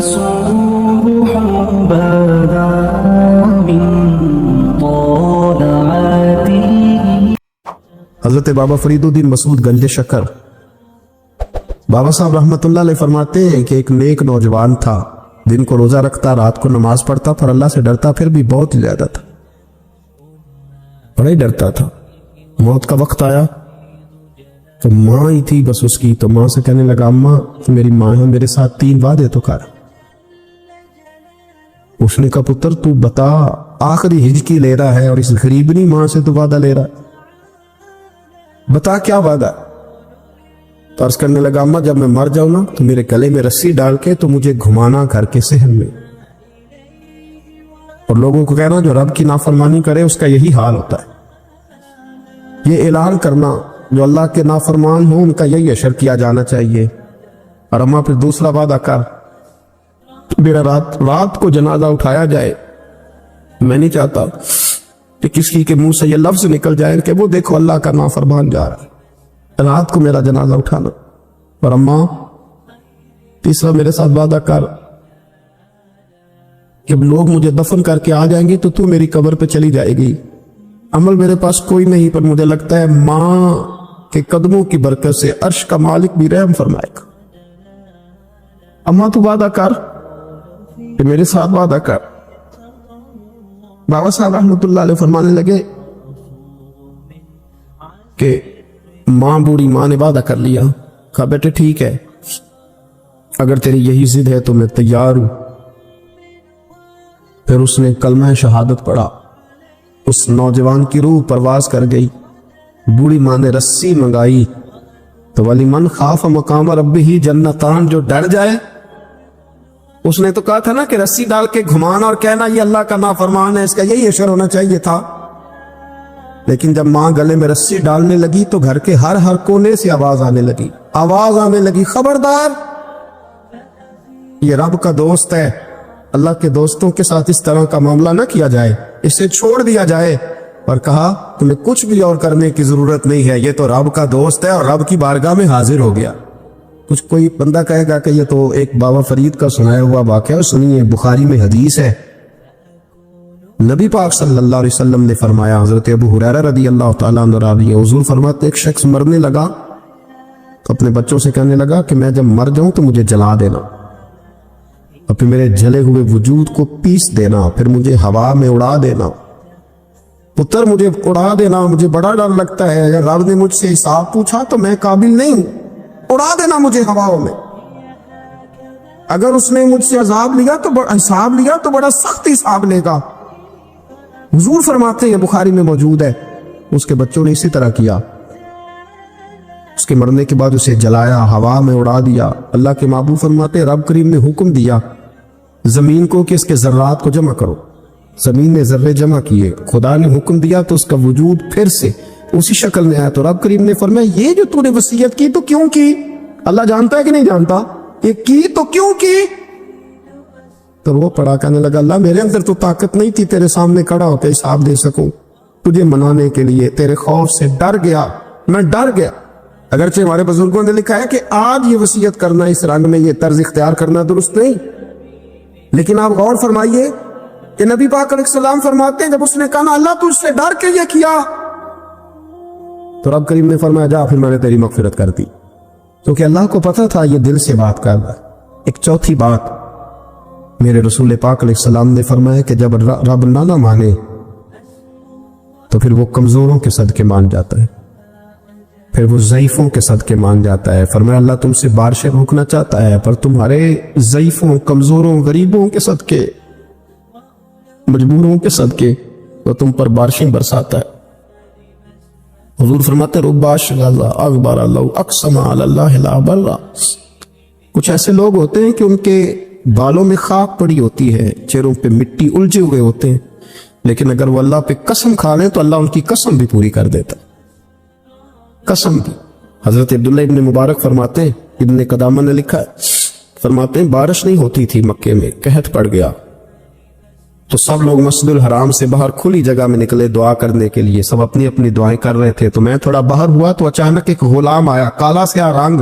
صبح بدا من طلعته. حضرت بابا فریدالدین مسعود گنج شکر بابا صاحب رحمت اللہ علیہ فرماتے ہیں کہ ایک نیک نوجوان تھا، دن کو روزہ رکھتا، رات کو نماز پڑھتا، پر اللہ سے ڈرتا پھر بھی بہت زیادہ تھا، بڑا ہی ڈرتا تھا۔ موت کا وقت آیا تو ماں ہی تھی بس اس کی، تو ماں سے کہنے لگا اماں میری ماں ہے، میرے ساتھ 3 وعدے تو کر۔ اس نے کہا پتر تو بتا، آخری ہجکی لے رہا ہے اور اس غریبنی ماں سے تو وعدہ لے رہا ہے، بتا کیا وعدہ۔ تو عرض کرنے لگا اماں جب میں مر جاؤں نا تو میرے گلے میں رسی ڈال کے تو مجھے گھمانا گھر کے صحن میں، اور لوگوں کو کہنا جو رب کی نافرمانی کرے اس کا یہی حال ہوتا ہے۔ یہ اعلان کرنا جو اللہ کے نافرمان ہوں ان کا یہی اشر کیا جانا چاہیے۔ اور اماں پھر دوسرا وعدہ کر، میرا رات کو جنازہ اٹھایا جائے، میں نہیں چاہتا کہ کسی کے منہ سے یہ لفظ نکل جائے کہ وہ دیکھو اللہ کا نافرمان جا رہا ہے، رات کو میرا جنازہ اٹھانا۔ اور اماں تیسرا میرے ساتھ وعدہ کر کہ لوگ مجھے دفن کر کے آ جائیں گے تو میری قبر پہ چلی جائے گی، عمل میرے پاس کوئی نہیں، پر مجھے لگتا ہے ماں کے قدموں کی برکت سے عرش کا مالک بھی رحم فرمائے گا۔ اماں تو وعدہ کر کہ میرے ساتھ وعدہ کر۔ بابا صاحب رحمت اللہ علیہ فرمانے لگے کہ ماں بوڑھی ماں نے وعدہ کر لیا، کہا بیٹے ٹھیک ہے اگر تیری یہی ضد ہے تو میں تیار ہوں۔ پھر اس نے کلمہ شہادت پڑھا، اس نوجوان کی روح پرواز کر گئی۔ بوڑھی ماں نے رسی منگائی تو وَلِمَنْ خَافَ مَقَامَ رَبِّهِ جنتان، جو ڈر جائے، اس نے تو کہا تھا نا کہ رسی ڈال کے گھمانا اور کہنا یہ اللہ کا نافرمان ہے، اس کا یہی اشر ہونا چاہیے تھا۔ لیکن جب ماں گلے میں رسی ڈالنے لگی تو گھر کے ہر کونے سے آواز آنے لگی، خبردار یہ رب کا دوست ہے، اللہ کے دوستوں کے ساتھ اس طرح کا معاملہ نہ کیا جائے، اسے چھوڑ دیا جائے۔ اور کہا تمہیں کچھ بھی اور کرنے کی ضرورت نہیں ہے، یہ تو رب کا دوست ہے اور رب کی بارگاہ میں حاضر ہو گیا۔ کچھ کوئی بندہ کہے گا کہ یہ تو ایک بابا فرید کا سنایا ہوا واقعہ، سنیے بخاری میں حدیث ہے، نبی پاک صلی اللہ علیہ وسلم نے فرمایا، حضرت ابو ہریرہ رضی اللہ تعالیٰ عنہ راوی ہے، حضور فرماتے ایک شخص مرنے لگا تو اپنے بچوں سے کہنے لگا کہ میں جب مر جاؤں تو مجھے جلا دینا، اور پھر میرے جلے ہوئے وجود کو پیس دینا، پھر مجھے ہوا میں اڑا دینا۔ پتر مجھے اڑا دینا، مجھے بڑا ڈر لگتا ہے، اگر رب نے مجھ سے حساب پوچھا تو میں قابل نہیں ہوں، اڑا دینا مجھے ہواؤں میں۔ اگر اس نے مجھ سے عذاب لیا تو حساب لیا تو بڑا سخت حساب لے گا۔ حضور فرماتے ہیں بخاری میں موجود ہے، اس کے بچوں نے اسی طرح کیا، اس کے مرنے کے بعد اسے جلایا، ہوا میں اڑا دیا۔ اللہ کے محبوب فرماتے ہیں رب کریم نے حکم دیا زمین کو کہ اس کے ذرات کو جمع کرو، زمین نے ذرے جمع کیے، خدا نے حکم دیا تو اس کا وجود پھر سے اسی شکل میں آیا۔ تو رب کریم نے فرمایا یہ جو تو نے وصیت کی تو کیوں کی؟ اللہ جانتا ہے کہ نہیں جانتا؟ یہ کی تو کیوں کی؟ تو وہ پڑا کہنے لگا اللہ میرے اندر تو طاقت نہیں تھی تیرے سامنے کھڑا ہو کے حساب دے سکوں، تجھے منانے کے لیے تیرے خوف سے ڈر گیا، میں ڈر گیا۔ اگرچہ ہمارے بزرگوں نے لکھا ہے کہ آج یہ وصیت کرنا، اس رنگ میں یہ طرز اختیار کرنا درست نہیں، لیکن آپ غور فرمائیے کہ نبی پاک علیہ السلام فرماتے ہیں جب اس نے کہا نا اللہ تجھ سے ڈر کے یہ کیا، تو رب کریم نے فرمایا جا پھر میں نے تیری مغفرت کر دی، کیونکہ اللہ کو پتا تھا یہ دل سے بات کر رہا ہے۔ ایک چوتھی بات میرے رسول پاک علیہ السلام نے فرمایا کہ جب رب نہ مانے تو پھر وہ کمزوروں کے صدقے مان جاتا ہے، پھر وہ ضعیفوں کے صدقے مان جاتا ہے۔ فرمایا اللہ تم سے بارشیں روکنا چاہتا ہے پر تمہارے ضعیفوں، کمزوروں، غریبوں کے صدقے، مجبوروں کے صدقے وہ تم پر بارشیں برساتا ہے۔ حضور فرماتے رب اشغل اکبر اللہ اقسم علی اللہ لا برا، کچھ ایسے لوگ ہوتے ہیں کہ ان کے بالوں میں خاک پڑی ہوتی ہے، چہروں پہ مٹی الجھے ہوئے ہوتے ہیں، لیکن اگر وہ اللہ پہ قسم کھا لیں تو اللہ ان کی قسم بھی پوری کر دیتا، قسم بھی۔ حضرت عبداللہ ابن مبارک فرماتے ہیں، ابن قدامہ نے لکھا ہے، فرماتے ہیں بارش نہیں ہوتی تھی مکے میں، قحط پڑ گیا تو سب لوگ مسجد الحرام سے باہر کھلی جگہ میں نکلے دعا کرنے کے لیے، سب اپنی اپنی دعائیں کر رہے تھے، تو میں تھوڑا باہر ہوا تو اچانک ایک غلام آیا، کالا سیاہ رنگ،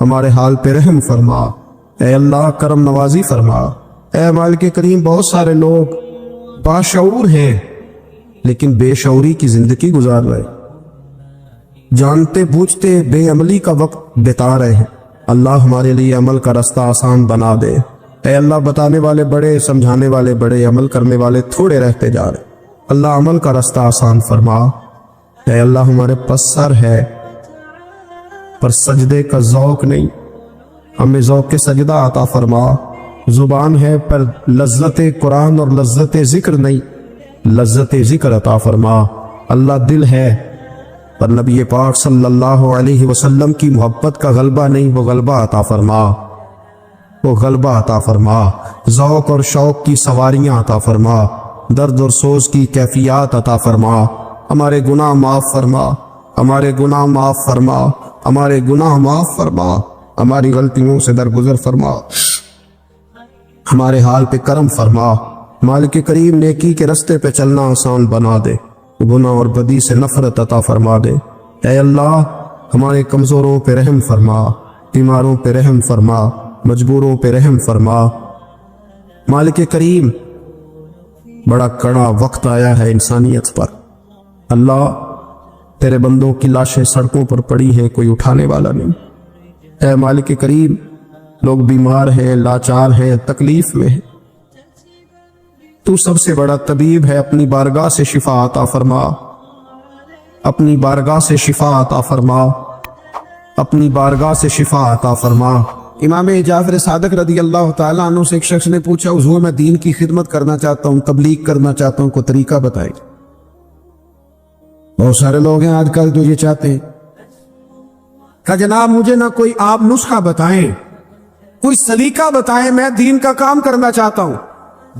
ہمارے حال پہ رحم فرما، اے اللہ کرم نوازی فرما۔ اے مالک کریم، بہت سارے لوگ باشعور ہیں لیکن بے شعوری کی زندگی گزار رہے، جانتے بوجھتے بے عملی کا وقت بتا رہے ہیں۔ اللہ ہمارے لیے عمل کا رستہ آسان بنا دے۔ اے اللہ بتانے والے بڑے، سمجھانے والے بڑے، عمل کرنے والے تھوڑے رہتے جا رہے۔ اللہ عمل کا رستہ آسان فرما۔ اے اللہ ہمارے پاس سر ہے پر سجدے کا ذوق نہیں، ہمیں ذوق سجدہ عطا فرما۔ زبان ہے پر لذت قرآن اور لذت ذکر نہیں، لذت ذکر عطا فرما۔ اللہ دل ہے پر نبی پاک صلی اللہ علیہ وسلم کی محبت کا غلبہ نہیں، وہ غلبہ عطا فرما، وہ غلبہ عطا فرما۔ ذوق اور شوق کی سواریاں عطا فرما، درد اور سوز کی کیفیات عطا فرما۔ ہمارے گناہ معاف فرما، ہمارے گناہ معاف فرما، ہمارے گناہ معاف فرما، ہماری غلطیوں سے درگزر فرما، ہمارے حال پہ کرم فرما۔ مالک کریم نیکی کے رستے پہ چلنا آسان بنا دے، گناہ اور بدی سے نفرت عطا فرما دے۔ اے اللہ ہمارے کمزوروں پہ رحم فرما، بیماروں پہ رحم فرما، مجبوروں پہ رحم فرما۔ مالک کریم بڑا کڑا وقت آیا ہے انسانیت پر، اللہ تیرے بندوں کی لاشیں سڑکوں پر پڑی ہیں، کوئی اٹھانے والا نہیں۔ اے مالک کریم لوگ بیمار ہیں، لاچار ہیں، تکلیف میں ہیں، تو سب سے بڑا طبیب ہے، اپنی بارگاہ سے شفا عطا فرما، اپنی بارگاہ سے شفا عطا فرما، اپنی بارگاہ سے شفا عطا فرما۔ امام جعفر صادق رضی اللہ تعالیٰ عنہ سے ایک شخص نے پوچھا، حضور میں دین کی خدمت کرنا چاہتا ہوں، تبلیغ کرنا چاہتا ہوں، کوئی طریقہ بتائیں۔ بہت سارے لوگ ہیں آج کل جو یہ چاہتے ہیں کہ جناب مجھے نہ کوئی آپ نسخہ بتائیں، کوئی سلیقہ بتائیں، میں دین کا کام کرنا چاہتا ہوں،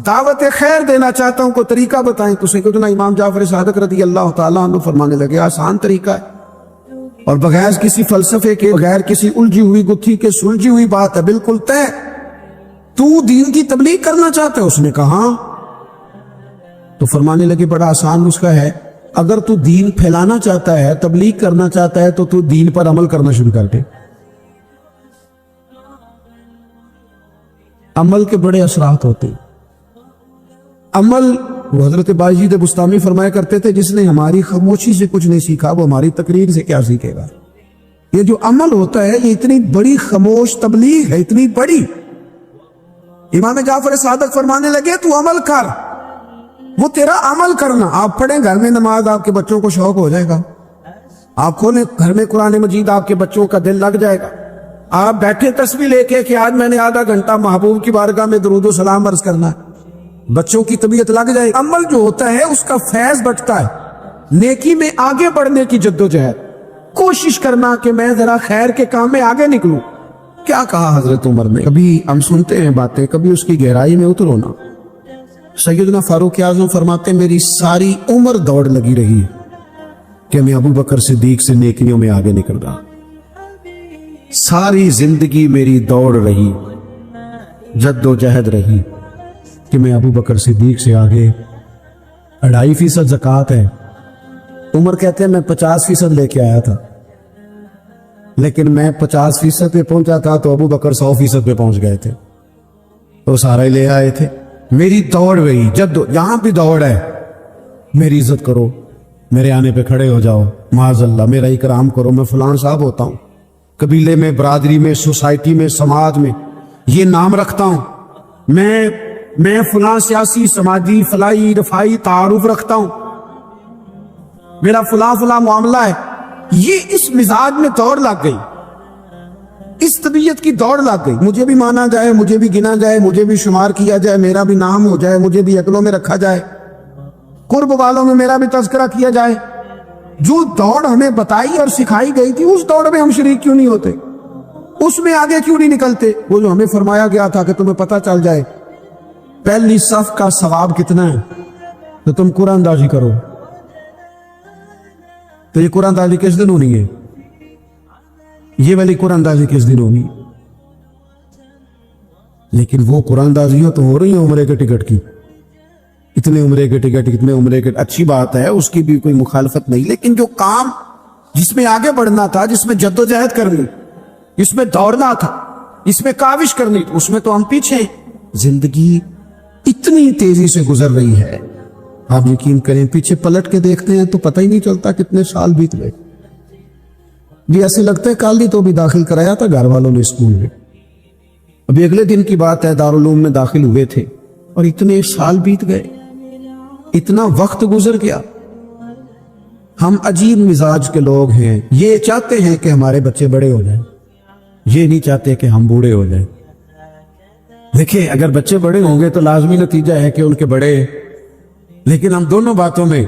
دعوت خیر دینا چاہتا ہوں، کوئی طریقہ بتائیں۔ تو سیدنا امام جعفر صادق رضی اللہ تعالیٰ عنہ فرمانے لگے، آسان طریقہ ہے اور بغیر کسی فلسفے کے، بغیر کسی الجھی ہوئی گتھی کے، سلجھی ہوئی بات ہے، بالکل طے۔ تو دین کی تبلیغ کرنا چاہتا ہے؟ اس نے کہا ہاں۔ تو فرمانے لگے بڑا آسان نسخہ ہے، اگر تو دین پھیلانا چاہتا ہے، تبلیغ کرنا چاہتا ہے، تو دین پر عمل کرنا شروع کر دے۔ عمل کے بڑے اثرات ہوتے ہیں۔ عمل، وہ حضرت باجید بستامی فرمایا کرتے تھے، جس نے ہماری خاموشی سے کچھ نہیں سیکھا وہ ہماری تقریر سے کیا سیکھے گا۔ یہ جو عمل ہوتا ہے یہ اتنی بڑی خاموش تبلیغ ہے، اتنی بڑی۔ امام جعفر صادق فرمانے لگے تو عمل کر، وہ تیرا عمل کرنا۔ آپ پڑھیں گھر میں نماز، آپ کے بچوں کو شوق ہو جائے گا، آپ کھولیں گھر میں قرآن مجید، آپ کے بچوں کا دل لگ جائے گا۔ آپ بیٹھے تسبیح لے کے کہ آج میں نے آدھا گھنٹہ محبوب کی بارگاہ میں درود و سلام عرض کرنا ہے، بچوں کی طبیعت لگ جائے۔ عمل جو ہوتا ہے اس کا فیض بٹتا ہے، نیکی میں آگے بڑھنے کی جدوجہد، کوشش کرنا کہ میں ذرا خیر کے کام میں آگے نکلوں۔ کیا کہا حضرت عمر نے؟ کبھی ہم سنتے ہیں باتیں، کبھی اس کی گہرائی میں اترو نا۔ سیدنا فاروق اعظم فرماتے ہیں میری ساری عمر دوڑ لگی رہی کہ میں ابو بکر صدیق سے نیکیوں میں آگے نکل رہا، ساری زندگی میری دوڑ رہی، جد و جہد رہی کہ میں ابو بکر صدیق سے آگے۔ 2.5% زکوٰۃ ہے، عمر کہتے ہیں میں 50% لے کے آیا تھا، لیکن میں 50% پہ پہنچا تھا تو ابو بکر 100% پہ پہنچ گئے تھے، وہ سارا ہی لے آئے تھے۔ میری دوڑ رہی، جد یہاں بھی دوڑ ہے، میری عزت کرو، میرے آنے پہ کھڑے ہو جاؤ، معاذ اللہ میرا اکرام کرو، میں فلان صاحب ہوتا ہوں، قبیلے میں، برادری میں، سوسائٹی میں، سماج میں یہ نام رکھتا ہوں، میں فلاں سیاسی، سماجی، فلاحی، رفائی تعارف رکھتا ہوں، میرا فلاں معاملہ ہے۔ یہ اس مزاج میں دوڑ لگ گئی، اس طبیعت کی دوڑ لگ گئی، مجھے بھی مانا جائے، مجھے بھی گنا جائے، مجھے بھی شمار کیا جائے، میرا بھی نام ہو جائے، مجھے بھی عقلوں میں رکھا جائے، قرب والوں میں میرا بھی تذکرہ کیا جائے۔ جو دوڑ ہمیں بتائی اور سکھائی گئی تھی اس دوڑ میں ہم شریک کیوں نہیں ہوتے، اس میں آگے کیوں نہیں نکلتے؟ وہ جو ہمیں فرمایا گیا تھا کہ تمہیں پتہ چل جائے پہلی صف کا ثواب کتنا ہے تو تم قرآن اندازی کرو، تو یہ قرآن اندازی کس دن ہونی ہے؟ یہ والی قرآن اندازی کس دن ہونی؟ لیکن وہ قرآن اندازیاں تو ہو رہی ہیں عمرے کے ٹکٹ کی، اتنے عمرے کے ٹکٹ، اتنے عمرے کے، اچھی بات ہے، اس کی بھی کوئی مخالفت نہیں، لیکن جو کام جس میں آگے بڑھنا تھا، جس میں جد و جہد کرنی، اس میں دوڑنا تھا، اس میں کاوش کرنی تھی، اس میں تو ہم پیچھے ہیں۔ زندگی اتنی تیزی سے گزر رہی ہے، آپ یقین کریں پیچھے پلٹ کے دیکھتے ہیں تو پتہ ہی نہیں چلتا کتنے سال بیت گئے۔ بھی ایسے لگتا ہے کل ہی تو بھی داخل کرایا تھا گھر والوں نے اسکول میں، ابھی اگلے دن کی بات ہے دارالعلوم میں داخل ہوئے تھے اور اتنے سال بیت گئے، اتنا وقت گزر گیا۔ ہم عجیب مزاج کے لوگ ہیں، یہ چاہتے ہیں کہ ہمارے بچے بڑے ہو جائیں، یہ نہیں چاہتے کہ ہم بوڑھے ہو جائیں۔ دیکھیں اگر بچے بڑے ہوں گے تو لازمی نتیجہ ہے کہ ان کے بڑے، لیکن ہم دونوں باتوں میں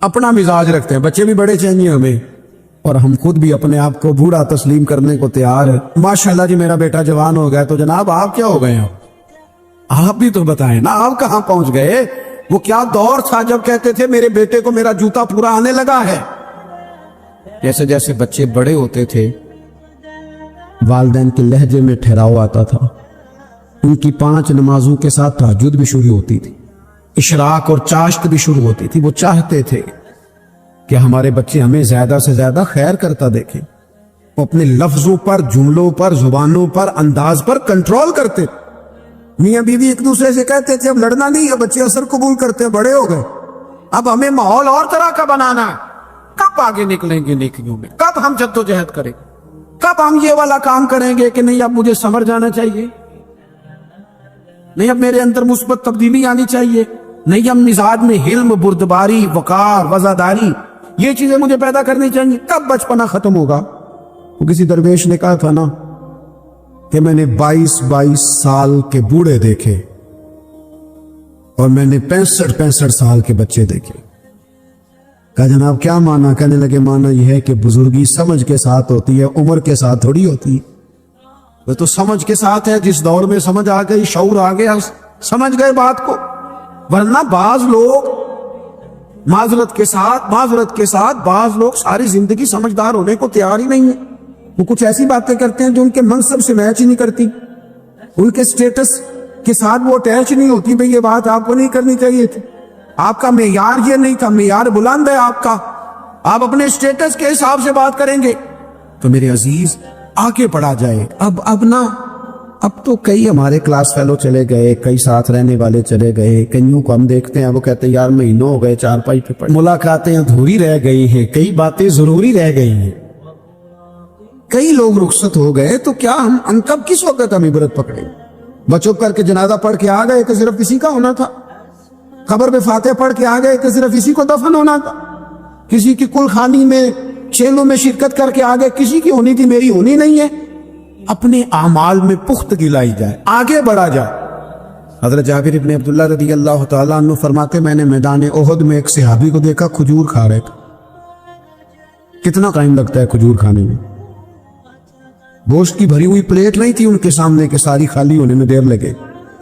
اپنا مزاج رکھتے ہیں، بچے بھی بڑے چاہیے ہمیں اور ہم خود بھی اپنے آپ کو بوڑھا تسلیم کرنے کو تیار ہے۔ ماشاءاللہ جی میرا بیٹا جوان ہو گیا، تو جناب آپ کیا ہو گئے ہیں؟ آپ بھی تو بتائیں نا، آپ کہاں پہنچ گئے؟ وہ کیا دور تھا جب کہتے تھے میرے بیٹے کو میرا جوتا پورا آنے لگا ہے۔ جیسے جیسے بچے بڑے ہوتے تھے والدین کے لہجے میں ٹھہراؤ آتا تھا، ان کی 5 نمازوں کے ساتھ تہجد بھی شروع ہوتی تھی، اشراق اور چاشت بھی شروع ہوتی تھی۔ وہ چاہتے تھے کہ ہمارے بچے ہمیں زیادہ سے زیادہ خیر کرتا دیکھیں، وہ اپنے لفظوں پر، جملوں پر، زبانوں پر، انداز پر کنٹرول کرتے۔ میاں بیوی ایک دوسرے سے کہتے تھے اب لڑنا نہیں ہے، بچے اثر قبول کرتے ہیں، بڑے ہو گئے، اب ہمیں ماحول اور طرح کا بنانا ہے۔ کب آگے نکلیں گے نیکیوں میں؟ کب ہم جدوجہد کریں؟ کب ہم یہ والا کام کریں گے کہ نہیں اب مجھے سمجھ جانا چاہیے، نہیں اب میرے اندر مثبت تبدیلی آنی چاہیے، نہیں اب مزاج میں حلم، بردباری، وقار، وزاداری، یہ چیزیں مجھے پیدا کرنی چاہیے۔ کب بچپنا ختم ہوگا؟ وہ کسی درویش نے کہا تھا نا کہ میں نے 22 سال کے بوڑھے دیکھے اور میں نے 65 سال کے بچے دیکھے۔ کہا جناب کیا مانا؟ کہنے لگے مانا یہ ہے کہ بزرگی سمجھ کے ساتھ ہوتی ہے، عمر کے ساتھ تھوڑی ہوتی ہے۔ وہ تو سمجھ کے ساتھ ہے، جس دور میں سمجھ آ گئی، شعور آ گیا، سمجھ گئے بات کو۔ ورنہ بعض لوگ معذرت کے ساتھ بعض لوگ ساری زندگی سمجھدار ہونے کو تیار ہی نہیں ہیں۔ وہ کچھ ایسی باتیں کرتے ہیں جو ان کے منصب سے میچ ہی نہیں کرتی، ان کے سٹیٹس کے ساتھ وہ اٹیچ نہیں ہوتی۔ بھئی یہ بات آپ کو نہیں کرنی چاہیے تھی، آپ کا معیار یہ نہیں تھا، معیار بلند ہے آپ کا، آپ اپنے سٹیٹس کے حساب سے بات کریں گے۔ تو میرے عزیز آگے پڑھا جائے۔ اب تو کئی ہمارے کلاس فیلو چلے گئے، کئی ساتھ رہنے والے چلے گئے، کئیوں کو ہم دیکھتے ہیں وہ کہتے ہیں یار مہینوں ہو گئے چارپائی پہ پڑے، ملاقاتیں ادھوری رہ گئی ہیں، کئی باتیں ضروری رہ گئی ہیں، کئی لوگ رخصت ہو گئے، تو کیا ہم کب کس وقت ہم عبرت پکڑیں؟ بچوں کر کے جنازہ پڑھ کے آ گئے کہ صرف اسی کا ہونا تھا، قبر پہ فاتح پڑھ کے آ گئے کہ صرف اسی کو دفن ہونا تھا، کسی کی کل خانی میں چیلوں میں شرکت کر کے آ گئے، کسی کی ہونی تھی میری ہونی نہیں ہے۔ اپنے اعمال میں پختگی لائی جائے، آگے بڑھا جائے۔ حضرت جابر ابن عبداللہ رضی اللہ تعالیٰ عنہ فرماتے میں نے میدان احد میں ایک صحابی کو دیکھا کھجور کھا رہے تھے۔ کتنا ٹائم لگتا ہے کھجور کھانے میں؟ گوشت کی بھری ہوئی پلیٹ نہیں تھی ان کے سامنے کہ ساری خالی ہونے میں دیر لگے،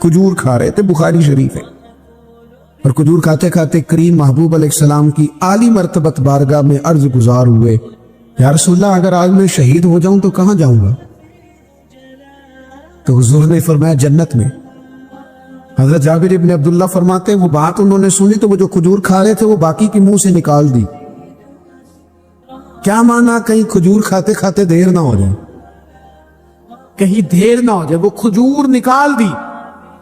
کھجور کھا رہے تھے، بخاری شریف ہے۔ اور کھجور کھاتے کھاتے کریم محبوب علیہ السلام کی عالی مرتبت بارگاہ میں عرض گزار ہوئے یا رسول اللہ اگر آج میں شہید ہو جاؤں تو کہاں جاؤں گا؟ تو حضور نے فرمایا جنت میں۔ حضرت جابر ابن عبداللہ فرماتے وہ بات انہوں نے سنی تو وہ جو کھجور کھا رہے تھے وہ باقی کی منہ سے نکال دی۔ کیا مانا؟ کہیں کھجور کھاتے کھاتے دیر نہ ہو جائے، کہیں دیر نہ ہو جائے۔ وہ کھجور نکال دی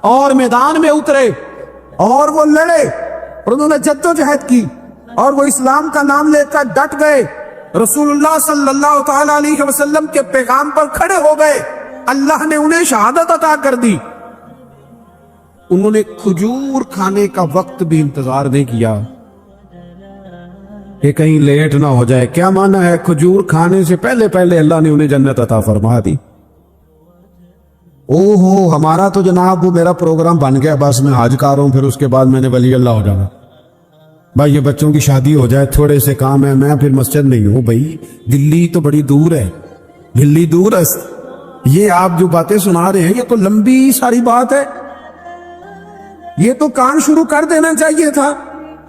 اور میدان میں اترے اور وہ لڑے اور انہوں نے جدوجہد کی اور وہ اسلام کا نام لے کر ڈٹ گئے، رسول اللہ صلی اللہ تعالی علیہ وسلم کے پیغام پر کھڑے ہو گئے، اللہ نے انہیں شہادت عطا کر دی۔ انہوں نے کھجور کھانے کا وقت بھی انتظار نہیں کیا کہ کہیں لیٹ نہ ہو جائے۔ کیا مانا ہے؟ کھجور کھانے سے پہلے پہلے اللہ نے انہیں جنت عطا فرما دی۔ ہمارا تو جناب وہ میرا پروگرام بن گیا، بس میں حج کر رہا ہوں، پھر اس کے بعد میں نے ولی اللہ ہو جانا۔ بھائی یہ بچوں کی شادی ہو جائے، تھوڑے سے کام ہے، میں پھر مسجد نہیں ہوں۔ بھائی دلی تو بڑی دور ہے، دلی دور ہے۔ یہ آپ جو باتیں سنا رہے ہیں یہ تو لمبی ساری بات ہے، یہ تو کام شروع کر دینا چاہیے تھا،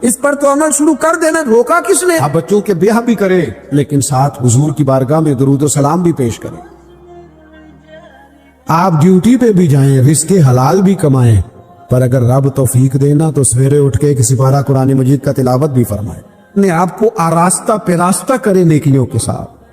اس پر تو عمل شروع کر دینا، روکا کس نے؟ آپ بچوں کے بیاہ بھی کرے لیکن ساتھ حضور کی بارگاہ میں درود و سلام بھی پیش کریں، آپ ڈیوٹی پہ بھی جائیں، رزق حلال بھی کمائیں، پر اگر رب توفیق دینا تو سویرے اٹھ کے ایک سپارہ قرآن مجید کا تلاوت بھی فرمائیں، اپنے آپ کو آراستہ پیراستہ کریں نیکیوں کے ساتھ۔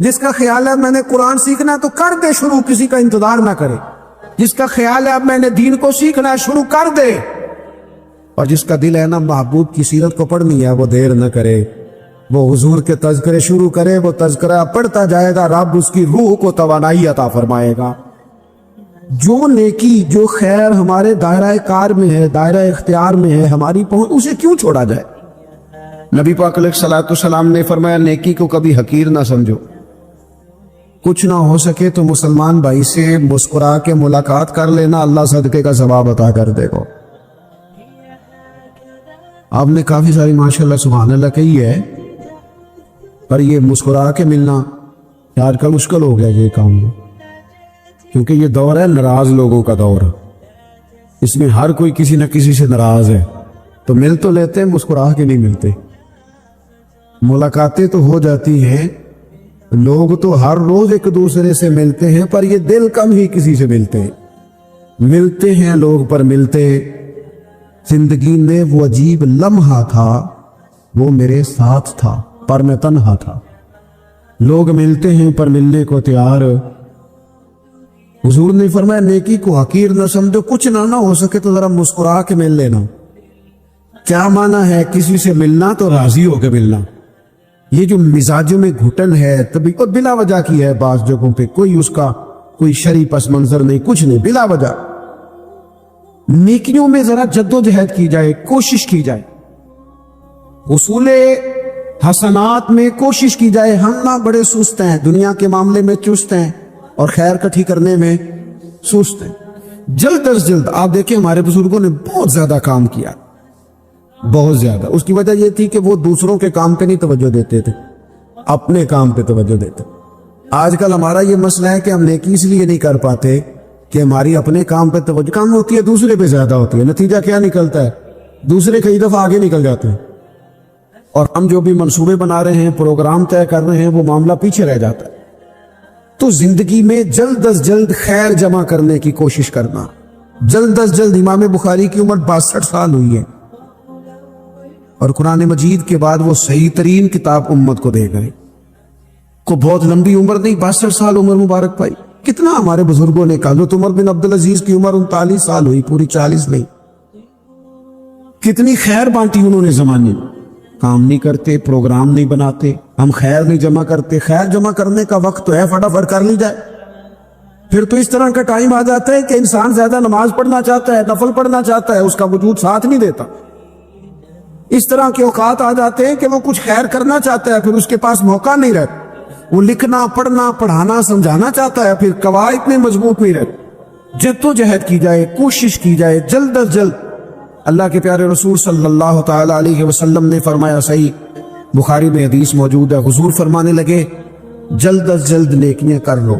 جس کا خیال ہے میں نے قرآن سیکھنا ہے تو کر دے شروع، کسی کا انتظار نہ کرے. جس کا خیال ہے اب میں نے دین کو سیکھنا ہے شروع کر دے. اور جس کا دل ہے نا محبوب کی سیرت کو پڑھنی ہے وہ دیر نہ کرے، وہ حضور کے تذکرے شروع کرے. وہ تذکرہ پڑھتا جائے گا، رب اس کی روح کو توانائی عطا فرمائے گا. جو نیکی جو خیر ہمارے دائرہ کار میں ہے، دائرہ اختیار میں ہے، ہماری پہنچ، اسے کیوں چھوڑا جائے؟ نبی پاک علیہ الصلوۃ والسلام نے فرمایا نیکی کو کبھی حقیر نہ سمجھو. کچھ نہ ہو سکے تو مسلمان بھائی سے مسکرا کے ملاقات کر لینا، اللہ صدقے کا ثواب عطا کر دے گا. آپ نے کافی ساری ماشاءاللہ سبحان اللہ کہی ہے، پر یہ مسکرا کے ملنا آج کل مشکل ہو گیا یہ کام، کیونکہ یہ دور ہے ناراض لوگوں کا دور. اس میں ہر کوئی کسی نہ کسی سے ناراض ہے، تو مل تو لیتے ہیں، مسکرا کے نہیں ملتے. ملاقاتیں تو ہو جاتی ہیں، لوگ تو ہر روز ایک دوسرے سے ملتے ہیں، پر یہ دل کم ہی کسی سے ملتے ہیں. ملتے ہیں لوگ پر ملتے. زندگی میں وہ عجیب لمحہ تھا، وہ میرے ساتھ تھا پر میں تنہا تھا. لوگ ملتے ہیں پر ملنے کو تیار. حضور نے فرمایا نیکی کو حقیر نہ سمجھو، کچھ نہ ہو سکے تو ذرا مسکرا کے مل لینا. کیا معنی ہے کسی سے ملنا؟ تو راضی ہو کے ملنا. یہ جو مزاجوں میں گھٹن ہے تبھی اور بلا وجہ کی ہے، بعض جگہوں پہ کوئی اس کا کوئی شرعی پس منظر نہیں، کچھ نہیں، بلا وجہ. نیکیوں میں ذرا جدوجہد کی جائے، کوشش کی جائے، حصول حسنات میں کوشش کی جائے. ہم نہ بڑے سست ہیں، دنیا کے معاملے میں چست ہیں اور خیر کٹھی کرنے میں سست ہیں. جلد از جلد آپ دیکھیں ہمارے بزرگوں نے بہت زیادہ کام کیا، بہت زیادہ. اس کی وجہ یہ تھی کہ وہ دوسروں کے کام پہ نہیں توجہ دیتے تھے، اپنے کام پہ توجہ دیتے. آج کل ہمارا یہ مسئلہ ہے کہ ہم نیکی اس لیے نہیں کر پاتے کہ ہماری اپنے کام پہ توجہ کم ہوتی ہے، دوسرے پہ زیادہ ہوتی ہے. نتیجہ کیا نکلتا ہے؟ دوسرے کئی دفعہ آگے نکل جاتے ہیں، اور ہم جو بھی منصوبے بنا رہے ہیں، پروگرام طے کر رہے ہیں، وہ معاملہ پیچھے رہ جاتا ہے. تو زندگی میں جلد از جلد خیر جمع کرنے کی کوشش کرنا. جلد از جلد. امام بخاری کی عمر 62 سال ہوئی ہے، اور قرآن مجید کے بعد وہ صحیح ترین کتاب امت کو دے گئے. کو بہت لمبی عمر نہیں، 62 سال عمر مبارک پائی. کتنا ہمارے بزرگوں نے کہا. حضرت عمر بن عبدالعزیز کی عمر 39 سال ہوئی، پوری 40 نہیں. کتنی خیر بانٹی انہوں نے زمانے میں. کام نہیں کرتے، پروگرام نہیں بناتے، ہم خیر نہیں جمع کرتے. خیر جمع کرنے کا وقت تو ہے، فٹافٹ کر لی جائے. پھر تو اس طرح کا ٹائم آ جاتا ہے کہ انسان زیادہ نماز پڑھنا چاہتا ہے، نفل پڑھنا چاہتا ہے، اس کا وجود ساتھ نہیں دیتا. اس طرح کے اوقات آ جاتے ہیں کہ وہ کچھ خیر کرنا چاہتا ہے، پھر اس کے پاس موقع نہیں رہتا. وہ لکھنا، پڑھنا، پڑھانا، سمجھانا چاہتا ہے، پھر قواعد میں مضبوط نہیں رہتا. جدوجہد کی جائے، کوشش کی جائے، جلد از جلد. اللہ کے پیارے رسول صلی اللہ تعالی علیہ وسلم نے فرمایا، صحیح بخاری میں حدیث موجود ہے، حضور فرمانے لگے جلد از جلد نیکیاں کر لو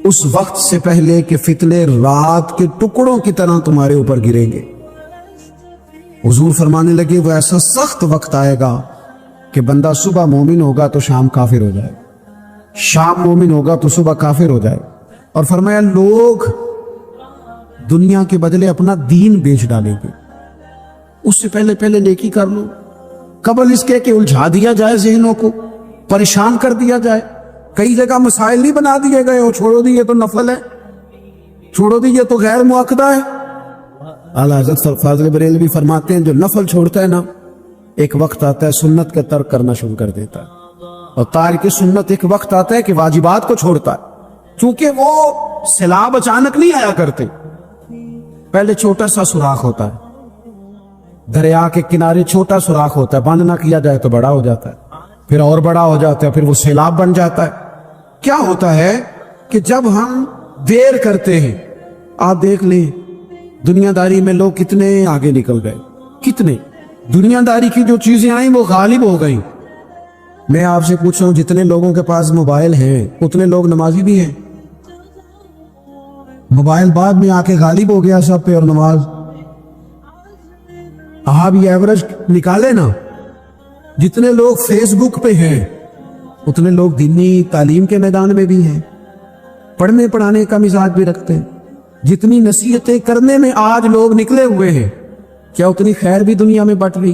اس وقت سے پہلے کہ فتنے رات کے ٹکڑوں کی طرح تمہارے اوپر گریں گے. حضور فرمانے لگے وہ ایسا سخت وقت آئے گا کہ بندہ صبح مومن ہوگا تو شام کافر ہو جائے، شام مومن ہوگا تو صبح کافر ہو جائے. اور فرمایا لوگ دنیا کے بدلے اپنا دین بیچ ڈالیں گے. اس سے پہلے پہلے نیکی کر لو، قبل اس کے کہ الجھا دیا جائے، ذہنوں کو پریشان کر دیا جائے. کئی جگہ مسائل نہیں بنا دیے گئے ہو، چھوڑو دی یہ تو نفل ہے، چھوڑو دی یہ تو غیر مؤکدہ ہے. اعلیٰ حضرت فاضل بریلوی فرماتے ہیں جو نفل چھوڑتا ہے نا، ایک وقت آتا ہے سنت کا ترک کرنا شروع کر دیتا ہے. اور تارک سنت ایک وقت آتا ہے کہ واجبات کو چھوڑتا ہے. چونکہ وہ سیلاب اچانک نہیں آیا کرتے، پہلے چھوٹا سا سوراخ ہوتا ہے، دریا کے کنارے چھوٹا سوراخ ہوتا ہے، بند نہ کیا جائے تو بڑا ہو جاتا ہے، پھر اور بڑا ہو جاتا ہے، پھر وہ سیلاب بن جاتا ہے. کیا ہوتا ہے کہ جب ہم دیر کرتے ہیں، آپ دیکھ لیں دنیا داری میں لوگ کتنے آگے نکل گئے، کتنے دنیا داری کی جو چیزیں آئیں وہ غالب ہو گئیں. میں آپ سے پوچھ رہا ہوں جتنے لوگوں کے پاس موبائل ہیں اتنے لوگ نمازی بھی ہیں. موبائل بعد میں آ کے غالب ہو گیا سب پہ، اور نماز. آپ یہ ایوریج نکالے نا، جتنے لوگ فیس بک پہ ہیں اتنے لوگ دینی تعلیم کے میدان میں بھی ہیں، پڑھنے پڑھانے کا مزاج بھی رکھتے ہیں. جتنی نصیحتیں کرنے میں آج لوگ نکلے ہوئے ہیں، کیا اتنی خیر بھی دنیا میں بٹ رہی؟